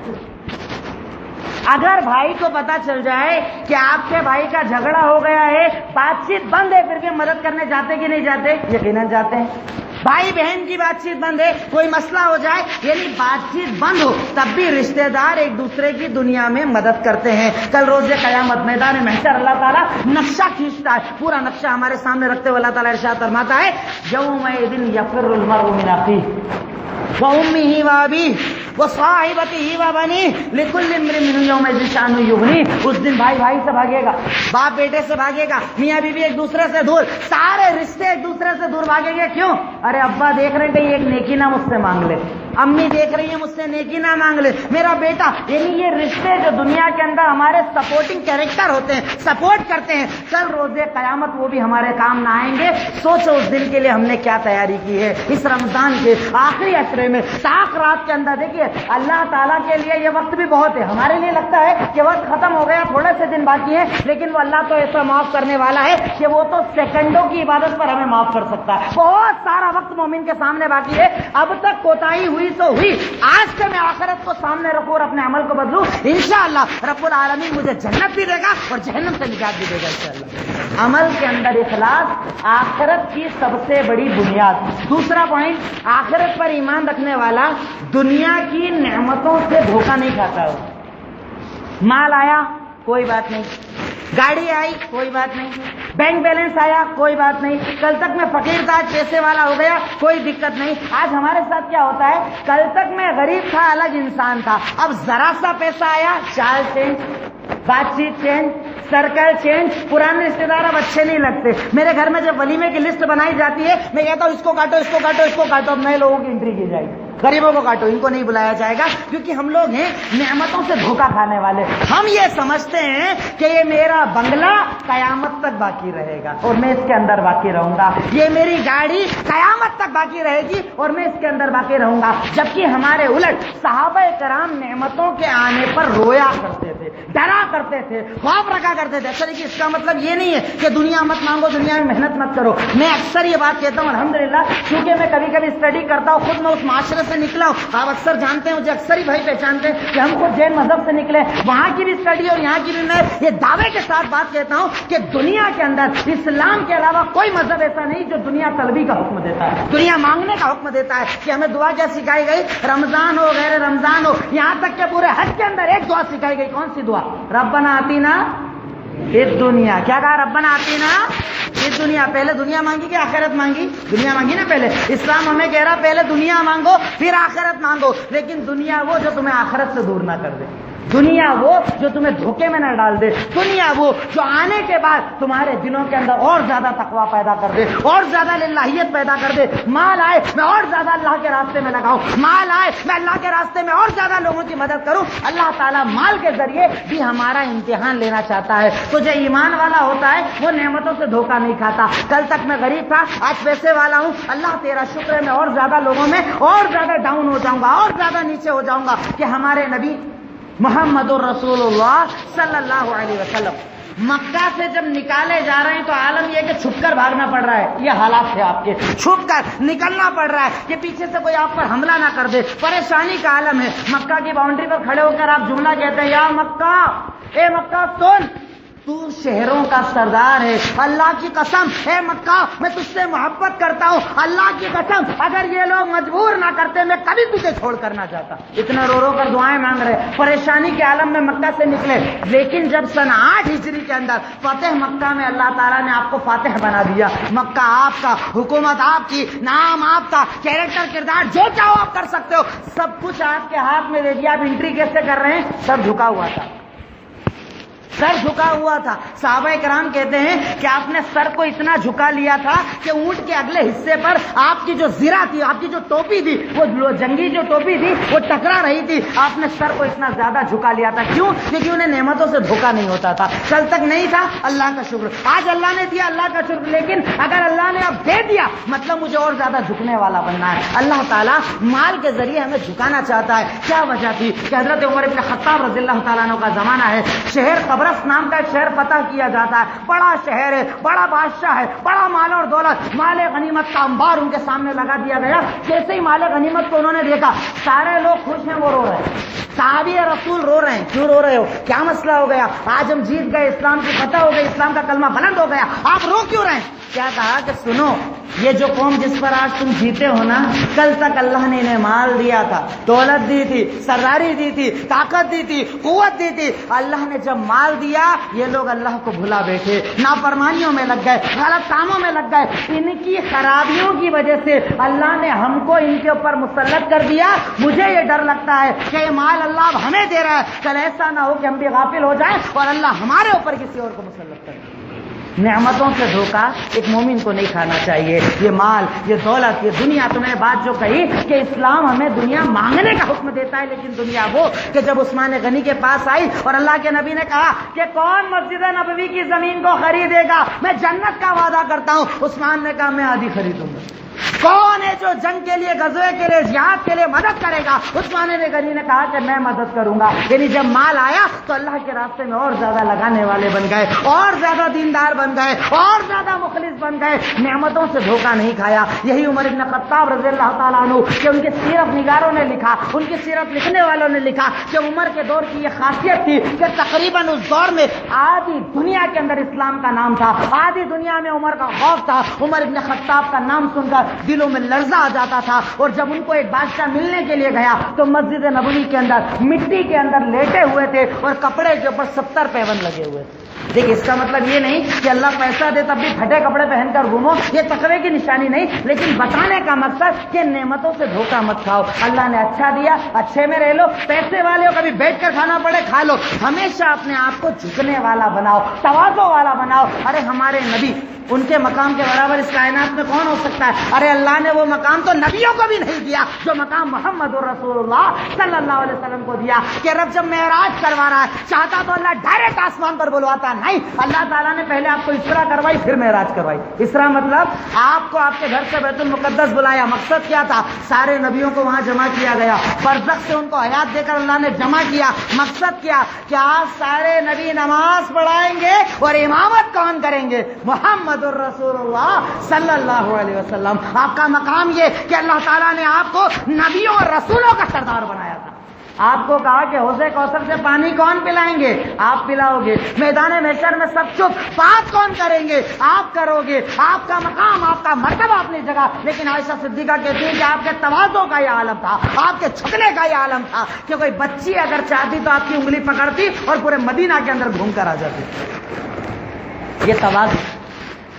اگر بھائی کو پتا چل جائے کہ آپ کے بھائی کا جھگڑا ہو گیا ہے، بات چیت بند ہے، پھر بھی مدد کرنے جاتے کہ نہیں جاتے؟ یقیناً جاتے ہیں۔ بھائی بہن کی بات چیت بند ہے، کوئی مسئلہ ہو جائے، یعنی بات چیت بند ہو تب بھی رشتہ دار ایک دوسرے کی دنیا میں مدد کرتے ہیں۔ کل روز قیامت میدان محشر اللہ تعالیٰ نقشہ کھینچتا ہے، پورا نقشہ ہمارے سامنے رکھتے ہوئے اللہ تعالیٰ ارشاد فرماتا ہے یومئذ یفر المرء من اخیہ وَأُمِّهِ وَأَبِيهِ وَصَاحِبَتِهِ وَبَنِيهِ لِكُلِّ امْرِئٍ مِّنْهُمْ يَوْمَئِذٍ شَأْنٌ يُغْنِيهِ۔ اس دن بھائی سے بھاگے گا، باپ بیٹے سے بھاگے گا، میاں بیوی ایک دوسرے سے دور، سارے رشتے ایک دوسرے سے دور بھاگیں گے۔ کیوں؟ ارے ابا دیکھ رہے ہیں کہ ایک نیکی نہ مجھ سے مانگ لے، امی دیکھ رہی ہیں مجھ سے نیکی نہ مانگ لے، میرا بیٹا، یعنی یہ رشتے جو دنیا کے اندر ہمارے سپورٹنگ کیریکٹر ہوتے ہیں، سپورٹ کرتے ہیں، کل روز قیامت وہ بھی ہمارے کام نہ آئیں گے۔ سوچو اس دن کے لیے ہم نے کیا تیاری کی ہے۔ اس رمضان کے آخری عشرے میں ساخ رات کے اندر دیکھیے اللہ تعالیٰ کے لیے یہ وقت بھی بہت ہے، ہمارے لیے لگتا ہے کہ وقت ختم ہو گیا، تھوڑے سے دن باقی ہیں، لیکن وہ اللہ تو ایسا معاف کرنے والا ہے کہ وہ تو سیکنڈوں کی عبادت پر ہمیں معاف کر سکتا ہے۔ بہت سارا وقت مومن کے سامنے باقی ہے، اب تک کوتاہی ہوئی تو ہوئی، آج سے میں آخرت کو سامنے رکھوں اور اپنے عمل کو بدلوں، انشاءاللہ رب العالمین مجھے جنت بھی دے گا اور جہنم سے نجات بھی دے گا انشاءاللہ۔ عمل کے اندر اخلاص آخرت کی سب سے بڑی بنیاد۔ دوسرا پوائنٹ، آخرت پر ایمان رکھنے والا دنیا کی نعمتوں سے دھوکہ نہیں کھاتا ہو۔ مال آیا کوئی بات نہیں، گاڑی آئی کوئی بات نہیں، بینک بیلنس آیا کوئی بات نہیں، کل تک میں فقیر تھا آج پیسے والا ہو گیا کوئی دقت نہیں۔ آج ہمارے ساتھ کیا ہوتا ہے، کل تک میں غریب تھا، الگ انسان تھا، اب ذرا سا پیسہ آیا، چال چینج، بات چیت چینج، سرکل چینج، پرانے رشتے دار اب اچھے نہیں لگتے۔ میرے گھر میں جب ولیمے کی لسٹ بنائی جاتی ہے، میں کہتا ہوں اس کو کاٹو، اس کو کاٹو، اس کو کاٹو، اب نئے لوگوں کی انٹری کی جائے گی، غریبوں کو کاٹو، ان کو نہیں بلایا جائے گا، کیونکہ ہم لوگ ہیں نعمتوں سے دھوکہ کھانے والے۔ ہم یہ سمجھتے ہیں کہ یہ میرا بنگلہ قیامت تک باقی رہے گا اور میں اس کے اندر باقی رہوں گا، یہ میری گاڑی قیامت تک باقی رہے گی اور میں اس کے اندر باقی رہوں گا، جبکہ ہمارے الٹ صحابہ کرام نعمتوں کے آنے پر رویا کرتے تھے، ڈرا کرتے تھے، خوف رکھا کرتے تھے۔ اچھا دیکھیے اس کا مطلب یہ نہیں ہے کہ دنیا مت مانگو، دنیا میں محنت مت کرو۔ میں اکثر یہ بات کہتا ہوں الحمدللہ، کیونکہ میں کبھی کبھی اسٹڈی کرتا ہوں، خود میں اس معاشرے سے نکلا ہوں، آپ اکثر جانتے ہیں، مجھے اکثر ہی بھائی پہچانتے ہیں کہ ہم خود جین مذہب سے نکلے، وہاں کی بھی اسٹڈی اور یہاں کی بھی میں یہ دعوے کے ساتھ بات کہتا ہوں کہ دنیا کے اندر اسلام کے علاوہ کوئی مذہب ایسا نہیں جو دنیا طلبی کا حکم دیتا ہے، دنیا مانگنے کا حکم دیتا ہے کہ ہمیں دعا کیا سکھائی گئی، رمضان ہو غیر رمضان ہو، یہاں تک کہ پورے حج کے اندر ایک دعا سکھائی گئی، کون سی دعا؟ ربنا آتینا اس دنیا، کیا کہا؟ ربنا آتینا اس دنیا۔ پہلے دنیا مانگی کہ آخرت مانگی؟ دنیا مانگی نا پہلے۔ اسلام ہمیں کہہ رہا پہلے دنیا مانگو پھر آخرت مانگو، لیکن دنیا وہ جو تمہیں آخرت سے دور نہ کر دے، دنیا وہ جو تمہیں دھوکے میں نہ ڈال دے، دنیا وہ جو آنے کے بعد تمہارے دلوں کے اندر اور زیادہ تقویٰ پیدا کر دے، اور زیادہ للہیت پیدا کر دے۔ مال آئے میں اور زیادہ اللہ کے راستے میں لگاؤں، مال آئے میں اللہ کے راستے میں اور زیادہ لوگوں کی مدد کروں۔ اللہ تعالیٰ مال کے ذریعے بھی ہمارا امتحان لینا چاہتا ہے۔ تو جو ایمان والا ہوتا ہے وہ نعمتوں سے دھوکہ نہیں کھاتا۔ کل تک میں غریب تھا، آج پیسے والا ہوں، اللہ تیرا شکر ہے، میں اور زیادہ لوگوں میں اور زیادہ ڈاؤن ہو جاؤں گا، اور زیادہ نیچے ہو جاؤں گا، کہ ہمارے نبی محمد الرسول اللہ صلی اللہ علیہ وسلم مکہ سے جب نکالے جا رہے ہیں تو عالم یہ کہ چھپ کر بھاگنا پڑ رہا ہے، یہ حالات ہے آپ کے، چھپ کر نکلنا پڑ رہا ہے کہ پیچھے سے کوئی آپ پر حملہ نہ کر دے، پریشانی کا عالم ہے۔ مکہ کی باؤنڈری پر کھڑے ہو کر آپ جملہ کہتے ہیں، یا مکہ، اے مکہ سن، تو شہروں کا سردار ہے، اللہ کی قسم اے مکہ میں تجھ سے محبت کرتا ہوں، اللہ کی قسم اگر یہ لوگ مجبور نہ کرتے میں کبھی تجھے چھوڑ کر نہ جاتا۔ اتنا رو رو کر دعائیں مانگ رہے، پریشانی کے عالم میں مکہ سے نکلے، لیکن جب سن 8 ہجری کے اندر فتح مکہ میں اللہ تعالیٰ نے آپ کو فاتح بنا دیا، مکہ آپ کا، حکومت آپ کی، نام آپ کا، کیریکٹر کردار جو چاہو آپ کر سکتے ہو، سب کچھ آپ کے ہاتھ میں دے دیا، آپ انٹری کیسے کر رہے ہیں؟ سب جھکا ہوا تھا، سر جھکا ہوا تھا. صحابہ کرام کہتے ہیں کہ آپ نے سر کو اتنا جھکا لیا تھا کہ اونٹ کے اگلے حصے پر آپ کی جو زرہ تھی, آپ کی جو ٹوپی تھی, وہ جنگی جو ٹوپی تھی وہ ٹکرا رہی تھی. آپ نے سر کو اتنا زیادہ جھکا لیا تھا. کیوں؟ کیونکہ انہیں نعمتوں سے دھوکا نہیں ہوتا تھا. کل تک نہیں تھا, اللہ کا شکر. آج اللہ نے دیا, اللہ کا شکر. لیکن اگر اللہ نے اب دے دیا مطلب مجھے اور زیادہ جھکنے والا بننا ہے. اللہ تعالیٰ مال کے ذریعے ہمیں جھکانا چاہتا ہے. کیا وجہ تھی کہ حضرت عمر بن خطاب رضی اللہ تعالیٰ عنہ کا زمانہ ہے, شہر قبرص نام کا ایک شہر فتح کیا جاتا ہے. بڑا شہر ہے, بڑا بادشاہ ہے, بڑا مال اور دولت, مال غنیمت کا انبار ان کے سامنے لگا دیا گیا. جیسے ہی مال غنیمت کو انہوں نے دیکھا, سارے لوگ خوش ہیں, وہ رو رہے ہیں. صحابی رسول رو رہے ہیں. کیوں رو رہے ہو؟ کیا مسئلہ ہو گیا؟ آج ہم جیت گئے, اسلام کی فتح ہو گئی, اسلام کا کلمہ بلند ہو گیا, آپ رو کیوں رہے ہیں؟ کیا کہا کہ سنو, یہ جو قوم جس پر آج تم جیتے ہو نا, کل تک اللہ نے انہیں مال دیا تھا, دولت دی تھی, سرداری دی تھی, طاقت دی تھی, قوت دی تھی. اللہ نے جب مال دیا یہ لوگ اللہ کو بھلا بیٹھے, نافرمانیوں میں لگ گئے, غلط کاموں میں لگ گئے. ان کی خرابیوں کی وجہ سے اللہ نے ہم کو ان کے اوپر مسلط کر دیا. مجھے یہ ڈر لگتا ہے کہ یہ مال اللہ اب ہمیں دے رہا ہے, کل ایسا نہ ہو کہ ہم بھی غافل ہو جائیں اور اللہ ہمارے اوپر کسی اور کو مسلط کر دے. نعمتوں سے دھوکا ایک مومن کو نہیں کھانا چاہیے. یہ مال, یہ دولت, یہ دنیا, تو میں نے بات جو کہی کہ اسلام ہمیں دنیا مانگنے کا حکم دیتا ہے, لیکن دنیا وہ کہ جب عثمان غنی کے پاس آئی اور اللہ کے نبی نے کہا کہ کون مسجد نبوی کی زمین کو خریدے گا, میں جنت کا وعدہ کرتا ہوں, عثمان نے کہا میں آدھی خریدوں گا. کون ہے جو جنگ کے لیے, غزوے کے لیے, جہاد کے لیے مدد کرے گا؟ عثمان غنی نے کہا کہ میں مدد کروں گا. یعنی جب مال آیا تو اللہ کے راستے میں اور زیادہ لگانے والے بن گئے, اور زیادہ دیندار بن گئے, اور زیادہ مخلص بن گئے. نعمتوں سے دھوکہ نہیں کھایا. یہی عمر بن خطاب رضی اللہ تعالیٰ عنہ کہ ان کے سیرت نگاروں نے لکھا, ان کی سیرت لکھنے والوں نے لکھا کہ عمر کے دور کی یہ خاصیت تھی کہ تقریباً اس دور میں آدھی دنیا کے اندر اسلام کا نام تھا, آدھی دنیا میں عمر کا خوف تھا. عمر بن خطاب کا نام سن کر دلوں میں لرزہ آ جاتا تھا. اور جب ان کو ایک بادشاہ ملنے کے لیے گیا تو مسجد نبوی کے اندر مٹی کے اندر لیٹے ہوئے تھے اور کپڑے کے اوپر 70 پیون لگے ہوئے تھے. دیکھیں, اس کا مطلب یہ نہیں کہ اللہ پیسہ دے تب بھی پھٹے کپڑے پہن کر گھومو, یہ تقوی کی نشانی نہیں, لیکن بتانے کا مقصد کہ نعمتوں سے دھوکہ مت کھاؤ. اللہ نے اچھا دیا, اچھے میں رہ لو. پیسے والے ہو, کبھی بیٹھ کر کھانا پڑے کھا لو. ہمیشہ اپنے آپ کو جھکنے والا بناؤ, تواضع والا بناؤ. ارے ہمارے نبی, ان کے مقام کے برابر اس کائنات میں کون ہو سکتا ہے؟ ارے اللہ نے وہ مقام تو نبیوں کو بھی نہیں دیا جو مقام محمد رسول اللہ صلی اللہ علیہ وسلم کو دیا. کہ رب جب معراج کروا رہا ہے, چاہتا تو اللہ ڈائریکٹ آسمان پر بلواتا, نہیں, اللہ تعالیٰ نے پہلے آپ کو اسرا کروائی پھر معراج کروائی. اسرا مطلب آپ کو آپ کے گھر سے بیت المقدس بلایا. مقصد کیا تھا؟ سارے نبیوں کو وہاں جمع کیا گیا, برزخ سے ان کو حیات دے کر اللہ نے جمع کیا. مقصد کیا کہ آج سارے نبی نماز پڑھائیں گے اور امامت کون کریں گے؟ محمد رسول اللہ صلی اللہ علیہ وسلم. آپ کا مقام یہ کہ اللہ تعالیٰ نے آپ کو نبیوں اور رسولوں کا سردار بنایا تھا. آپ کو کہا کہ حوض کوثر سے پانی کون پلائیں گے؟ آپ پلاؤ گے. میدان محشر میں سب چپ, بات کون کریں گے؟ آپ کرو گے. آپ کا مقام, آپ کا مرتبہ اپنی جگہ. لیکن عائشہ صدیقہ کہتی ہے کہ آپ کے تواضع کا یہ عالم تھا, آپ کے جھکنے کا یہ عالم تھا کہ کوئی بچی اگر چاہتی تو آپ کی انگلی پکڑتی اور پورے مدینہ کے اندر گھوم کر آ جاتی. یہ تواضع,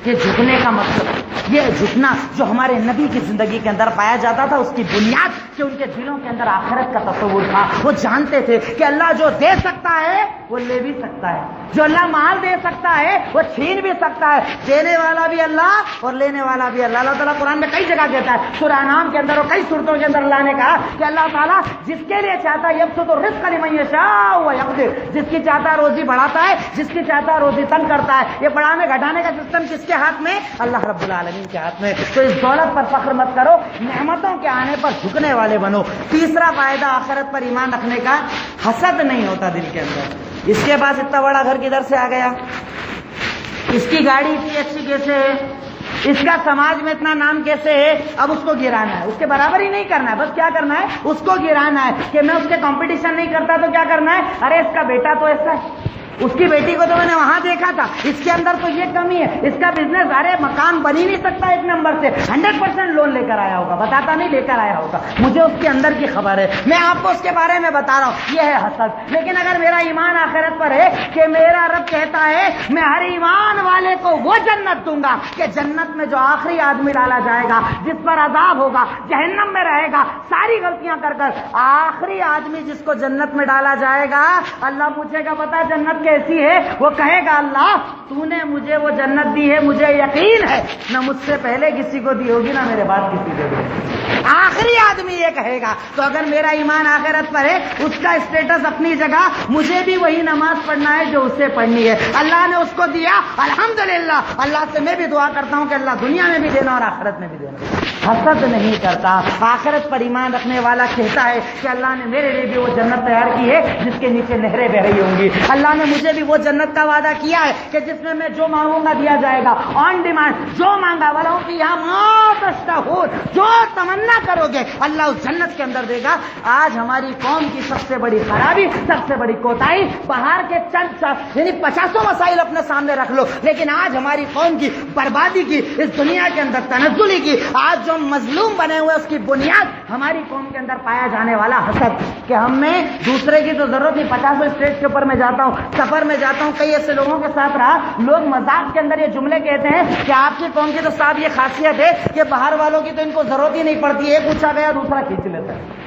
یہ جھکنے کا مقصد, یہ جھکنا جو ہمارے نبی کی زندگی کے اندر پایا جاتا تھا, اس کی بنیاد کہ ان کے دلوں کے اندر آخرت کا تصور تھا. وہ جانتے تھے کہ اللہ جو دے سکتا ہے وہ لے بھی سکتا ہے, جو اللہ مال دے سکتا ہے وہ چھین بھی سکتا ہے. دینے والا بھی اللہ اور لینے والا بھی اللہ. اللہ تعالیٰ قرآن میں کئی جگہ کہتا ہے, سورہ انعام کے اندر اور کئی سورتوں کے اندر اللہ نے کہا کہ اللہ تعالیٰ جس کے لیے چاہتا ہے یبسط الرزق لمن یشاء ویقدر, جس کی چاہتا ہے روزی بڑھاتا ہے, جس کی چاہتا ہے روزی تنگ کرتا ہے. یہ بڑھانے گھٹانے کا سسٹم کس کے ہاتھ میں؟ اللہ رب العالمین کے ہاتھ میں. تو اس دولت پر فخر مت کرو, نعمتوں کے آنے پر جھکنے والے بنو. تیسرا فائدہ آخرت پر ایمان رکھنے کا, حسد نہیں ہوتا دل کے اندر. اس کے پاس اتنا بڑا گھر کدھر سے آ گیا, اس کی گاڑی اتنی اچھی کیسے ہے, اس کا سماج میں اتنا نام کیسے ہے, اب اس کو گرانا ہے. اس کے برابر ہی نہیں کرنا ہے, بس کیا کرنا ہے, اس کو گرانا ہے. کہ میں اس کے کمپٹیشن نہیں کرتا تو کیا کرنا ہے, ارے اس کا بیٹا تو ایسا ہے, اس کی بیٹی کو تو میں نے وہاں دیکھا تھا, اس کے اندر تو یہ کمی ہے, اس کا بزنس, ارے مکان بن ہی نہیں سکتا ایک نمبر سے, 100% لون لے کر آیا ہوگا, بتاتا نہیں لے کر آیا ہوگا, مجھے اس کے اندر کی خبر ہے, میں آپ کو اس کے بارے میں بتا رہا ہوں. یہ ہے حسد. لیکن اگر میرا ایمان آخرت پر ہے کہ میرا رب کہتا ہے میں ہر ایمان والے کو وہ جنت دوں گا کہ جنت میں جو آخری آدمی ڈالا جائے گا, جس پر عذاب ہوگا, جہنم میں رہے گا ساری غلطیاں کر کر, آخری آدمی جس کو جنت میں ڈالا جائے گا, اللہ پوچھے گا پتا جنت کیسی ہے؟ وہ کہے گا اللہ تو نے مجھے وہ جنت دی ہے، مجھے یقین ہے نہ مجھ سے پہلے کسی کو دی ہوگی نہ میرے بعد کسی کو دی ہوگی۔ آخری آدمی یہ کہے گا۔ تو اگر میرا ایمان آخرت پر ہے، اس کا اسٹیٹس اپنی جگہ، مجھے بھی وہی نماز پڑھنا ہے جو اسے پڑھنی ہے۔ اللہ نے اس کو دیا، الحمدللہ۔ اللہ سے میں بھی دعا کرتا ہوں کہ اللہ دنیا میں بھی دینا اور آخرت میں بھی دینا۔ حسد نہیں کرتا۔ آخرت پر ایمان رکھنے والا کہتا ہے کہ اللہ نے میرے لیے بھی وہ جنت تیار کی ہے جس کے نیچے نہریں بہ رہی ہوں گی۔ اللہ نے مجھے بھی وہ جنت کا وعدہ کیا ہے کہ جس میں جو مانگوں گا دیا جائے گا، آن ڈیمانڈ، جو مانگا والا ہوں کہ یہاں جو تمنا کرو گے اللہ اس جنت کے اندر دے گا۔ آج ہماری قوم کی سب سے بڑی خرابی، سب سے بڑی کوتاہی، باہر کے چند یعنی 50 مسائل اپنے سامنے رکھ لو، لیکن آج ہماری قوم کی بربادی کی، اس دنیا کے اندر تنزلی کی، آج جو مظلوم بنے ہوئے اس کی بنیاد ہماری قوم کے اندر پایا جانے والا حسد، کہ ہمیں دوسرے کی تو ضرورت نہیں۔ 50 اسٹیج کے اوپر میں جاتا ہوں، سفر میں جاتا ہوں، کئی ایسے لوگوں کے ساتھ رہا، لوگ مذاق کے اندر یہ جملے کہتے ہیں کہ آپ کی قوم کی تو صاحب یہ خاصیت ہے کہ باہر والوں کی تو ان کو ضرورت ہی نہیں پڑتی، ایک پوچھا گیا دوسرا کھینچ لیتا ہے۔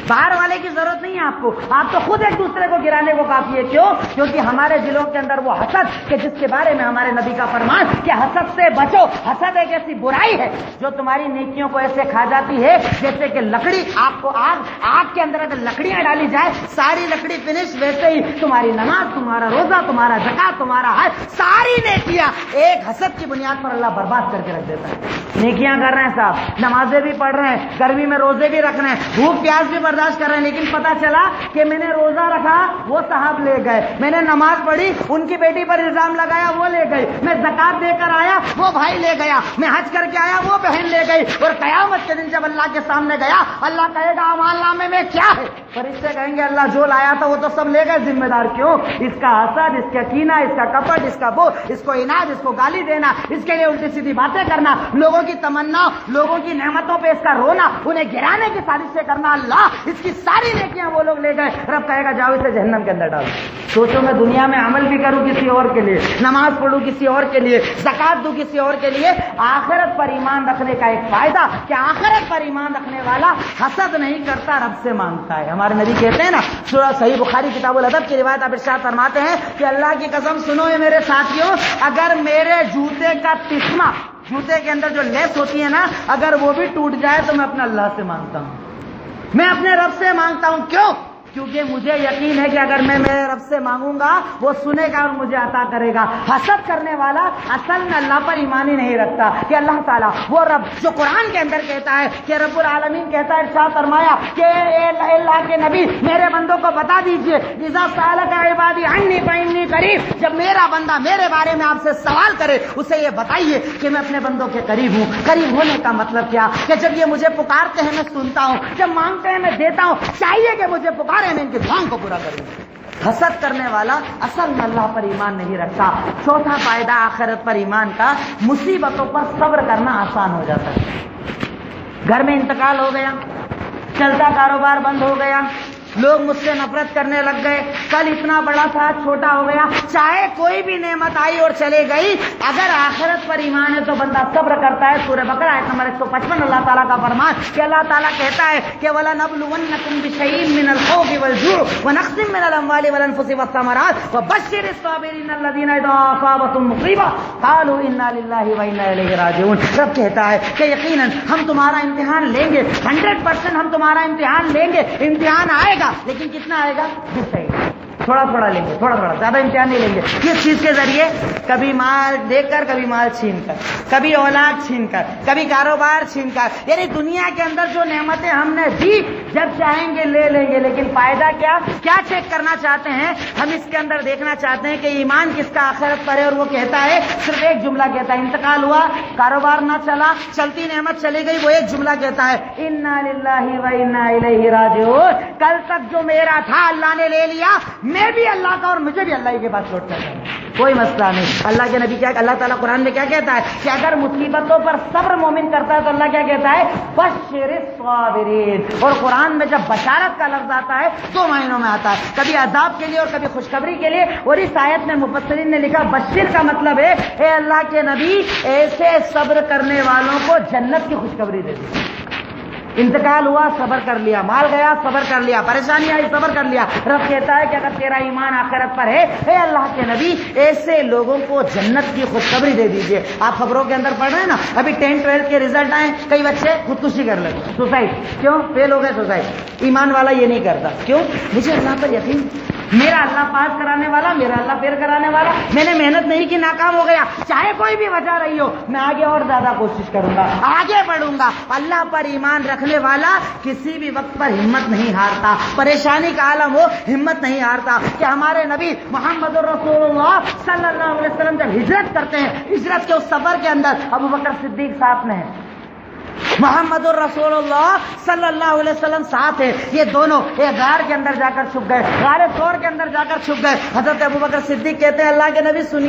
باہر والے کی ضرورت نہیں ہے آپ کو، آپ تو خود ایک دوسرے کو گرانے کو کافی ہے۔ کیوں؟ کیونکہ ہمارے دلوں کے اندر وہ حسد کہ جس کے بارے میں ہمارے نبی کا فرمان کہ حسد سے بچو۔ حسد ایک ایسی برائی ہے جو تمہاری نیکیوں کو ایسے کھا جاتی ہے جیسے کہ لکڑی، آپ کو آگ کے اندر اگر لکڑیاں ڈالی جائے ساری لکڑی فنش، ویسے ہی تمہاری نماز، تمہارا روزہ، تمہارا زکات، تمہارا حج، ساری نیکیاں ایک حسد کی بنیاد پر اللہ برباد کر کے رکھ دیتا ہے۔ نیکیاں کر رہے ہیں صاحب، نمازیں بھی پڑھ رہے ہیں، گرمی میں روزے بھی رکھ رہے ہیں، بھوک پیاس بھی برداشت کر رہے ہیں، لیکن پتا چلا کہ میں نے روزہ رکھا وہ صاحب لے گئے، میں نے نماز پڑھی ان کی بیٹی پر الزام لگایا وہ لے گئی، میں زکات دے کر آیا وہ بھائی لے گیا، میں حج کر کے آیا وہ بہن لے گئی، اور قیامت کے دن جب اللہ کے سامنے گیا اللہ کہے گا اعمال نامے میں کیا ہے؟ فرشتے کہیں گے اللہ جو لایا تھا وہ تو سب لے گئے، ذمہ دار کیوں؟ اس کا حسد، اس کا کینہ، اس کا کپٹ، اس کا بو، اس کو عناد، اس کو گالی دینا، اس کے لیے الٹی سیدھی باتیں کرنا، لوگوں کی تمنا، لوگوں کی نعمتوں پہ اس کا رونا، انہیں گرانے کی سازشیں کرنا، اللہ اس کی ساری نیکیاں وہ لوگ لے گئے۔ رب کہے گا جاؤ اسے جہنم کے اندر ڈالو۔ سوچو میں دنیا میں عمل بھی کروں کسی اور کے لیے، نماز پڑھوں کسی اور کے لیے، زکات دوں کسی اور کے لیے۔ آخرت پر ایمان رکھنے کا ایک فائدہ کہ آخرت پر ایمان رکھنے والا حسد نہیں کرتا، رب سے مانگتا ہے۔ ہمارے نبی کہتے ہیں نا، سورہ صحیح بخاری کتاب الادب کی روایت آپ ارشاد فرماتے ہیں کہ اللہ کی قسم سنو یہ میرے ساتھیوں، اگر میرے جوتے کا تسمہ، جوتے کے اندر جو لیس ہوتی ہے نا، اگر وہ بھی ٹوٹ جائے تو میں اپنے اللہ سے مانگتا ہوں، میں اپنے رب سے مانگتا ہوں۔ کیوں؟ کیونکہ مجھے یقین ہے کہ اگر میں میرے رب سے مانگوں گا وہ سنے گا اور مجھے عطا کرے گا۔ حسد کرنے والا اصل میں اللہ پر ایمان ہی نہیں رکھتا کہ اللہ تعالیٰ وہ رب جو قرآن کے اندر کہتا ہے کہ رب العالمین کہتا ہے، ارشاد فرمایا کہ اے اللہ کے نبی میرے بندوں کو بتا دیجئے اذا سألک عبادی عنی فإنی قریب، جب میرا بندہ میرے بارے میں آپ سے سوال کرے اسے یہ بتائیے کہ میں اپنے بندوں کے قریب ہوں۔ قریب ہونے کا مطلب کیا؟ کہ جب یہ مجھے پکارتے ہیں میں سنتا ہوں، جب مانگتے ہیں میں دیتا ہوں، چاہیے کہ مجھے پکارے میں ان کی دعاؤں کو پورا کروں۔ حسد کرنے والا اصل میں اللہ پر ایمان نہیں رکھتا۔ چوتھا فائدہ آخرت پر ایمان کا، مصیبتوں پر صبر کرنا آسان ہو جاتا ہے۔ گھر میں انتقال ہو گیا، چلتا کاروبار بند ہو گیا، لوگ مجھ سے نفرت کرنے لگ گئے، کل اتنا بڑا تھا چھوٹا ہو گیا، چاہے کوئی بھی نعمت آئی اور چلے گئی، اگر آخرت پر ایمان ہے تو بندہ صبر کرتا ہے۔ سورہ بقرہ آیت نمبر 155 اللہ تعالیٰ کا فرمان کہ اللہ تعالیٰ کہتا ہے کہ وَلَنَبْلُوَنَّكُمْ بِشَيْءٍ مِّنَ الْخَوْفِ وَالْجُوعِ وَنَقْصٍ مِّنَ الْأَمْوَالِ وَالْأَنفُسِ وَالثَّمَرَاتِ وَبَشِّرِ الصَّابِرِينَ الَّذِينَ إِذَا أَصَابَتْهُمْ مُصِيبَةٌ قَالُوا إِنَّا لِلَّهِ وَإِنَّا إِلَيْهِ راجعون۔ رب کہتا ہے کہ یقیناً ہم تمہارا امتحان لیں گے، 100% ہم تمہارا امتحان لیں گے، امتحان آئے گا، لیکن کتنا آئے گا؟ تھوڑا تھوڑا لیں گے، تھوڑا تھوڑا، زیادہ امتحان نہیں لیں گے۔ کس چیز کے ذریعے؟ کبھی مال دے کر، کبھی مال چھین کر، کبھی اولاد چھین کر، کبھی کاروبار چھین کر، یعنی دنیا کے اندر جو نعمتیں ہم نے دی جب چاہیں گے لے لیں گے، لیکن فائدہ کیا چیک کرنا چاہتے ہیں ہم، اس کے اندر دیکھنا چاہتے ہیں کہ ایمان کس کا آخرت پر ہے، اور وہ کہتا ہے، صرف ایک جملہ کہتا ہے، انتقال ہوا، کاروبار نہ چلا، چلتی نعمت چلی گئی، وہ ایک جملہ کہتا ہے انا للہ و انا الیہ راجعون۔ کل تک جو میرا تھا اللہ نے لے لیا، میں بھی اللہ کا اور مجھے بھی اللہ ہی کے پاس لوٹ کر جانا، کوئی مسئلہ نہیں۔ اللہ کے نبی کیا، اللہ تعالیٰ قرآن میں کیا کہتا ہے کہ اگر مصیبتوں پر صبر مومن کرتا ہے تو اللہ کیا کہتا ہے؟ بشر الصابرین۔ اور قرآن میں جب بشارت کا لفظ آتا ہے 2 معنوں میں آتا ہے، کبھی عذاب کے لیے اور کبھی خوشخبری کے لیے، اور اس آیت میں مفسرین نے لکھا بشر کا مطلب ہے اے اللہ کے نبی ایسے صبر کرنے والوں کو جنت کی خوشخبری دے دی۔ انتقال ہوا صبر کر لیا، مال گیا صبر کر لیا، پریشانی آئی صبر کر لیا۔ رب کہتا ہے کہ اگر تیرا ایمان آخرت پر ہے، اے اللہ کے نبی ایسے لوگوں کو جنت کی خوشخبری دے دیجئے۔ آپ خبروں کے اندر پڑھ رہے ہیں نا، ابھی 10 12 کے رزلٹ آئے، کئی بچے خودکشی کر لگے، سوسائڈ، کیوں؟ فیل ہو گئے سوسائڈ۔ ایمان والا یہ نہیں کرتا، کیوں؟ مجھے اللہ پر یقین، میرا اللہ پاس کرانے والا، میرا اللہ فیل کرانے والا، میں نے محنت نہیں کی ناکام ہو گیا، چاہے کوئی بھی وجہ رہی ہو، میں آگے اور زیادہ کوشش کروں گا، آگے بڑھوں گا۔ اللہ پر ایمان رکھنے والا کسی بھی وقت پر ہمت نہیں ہارتا، پریشانی کا عالم ہو ہمت نہیں ہارتا۔ کہ ہمارے نبی محمد رسول اللہ صلی اللہ علیہ وسلم جب ہجرت کرتے ہیں، ہجرت کے اس سفر کے اندر ابو بکر صدیق ساتھ میں ہیں، محمد الرسول اللہ صلی اللہ علیہ وسلم ساتھ ہے، یہ دونوں ایک غار کے اندر جا کر چھپ گئے، غار طور کے اندر جا کر چھپ گئے۔ حضرت ابو بکر صدیق کہتے ہیں اللہ کے نبی سنیے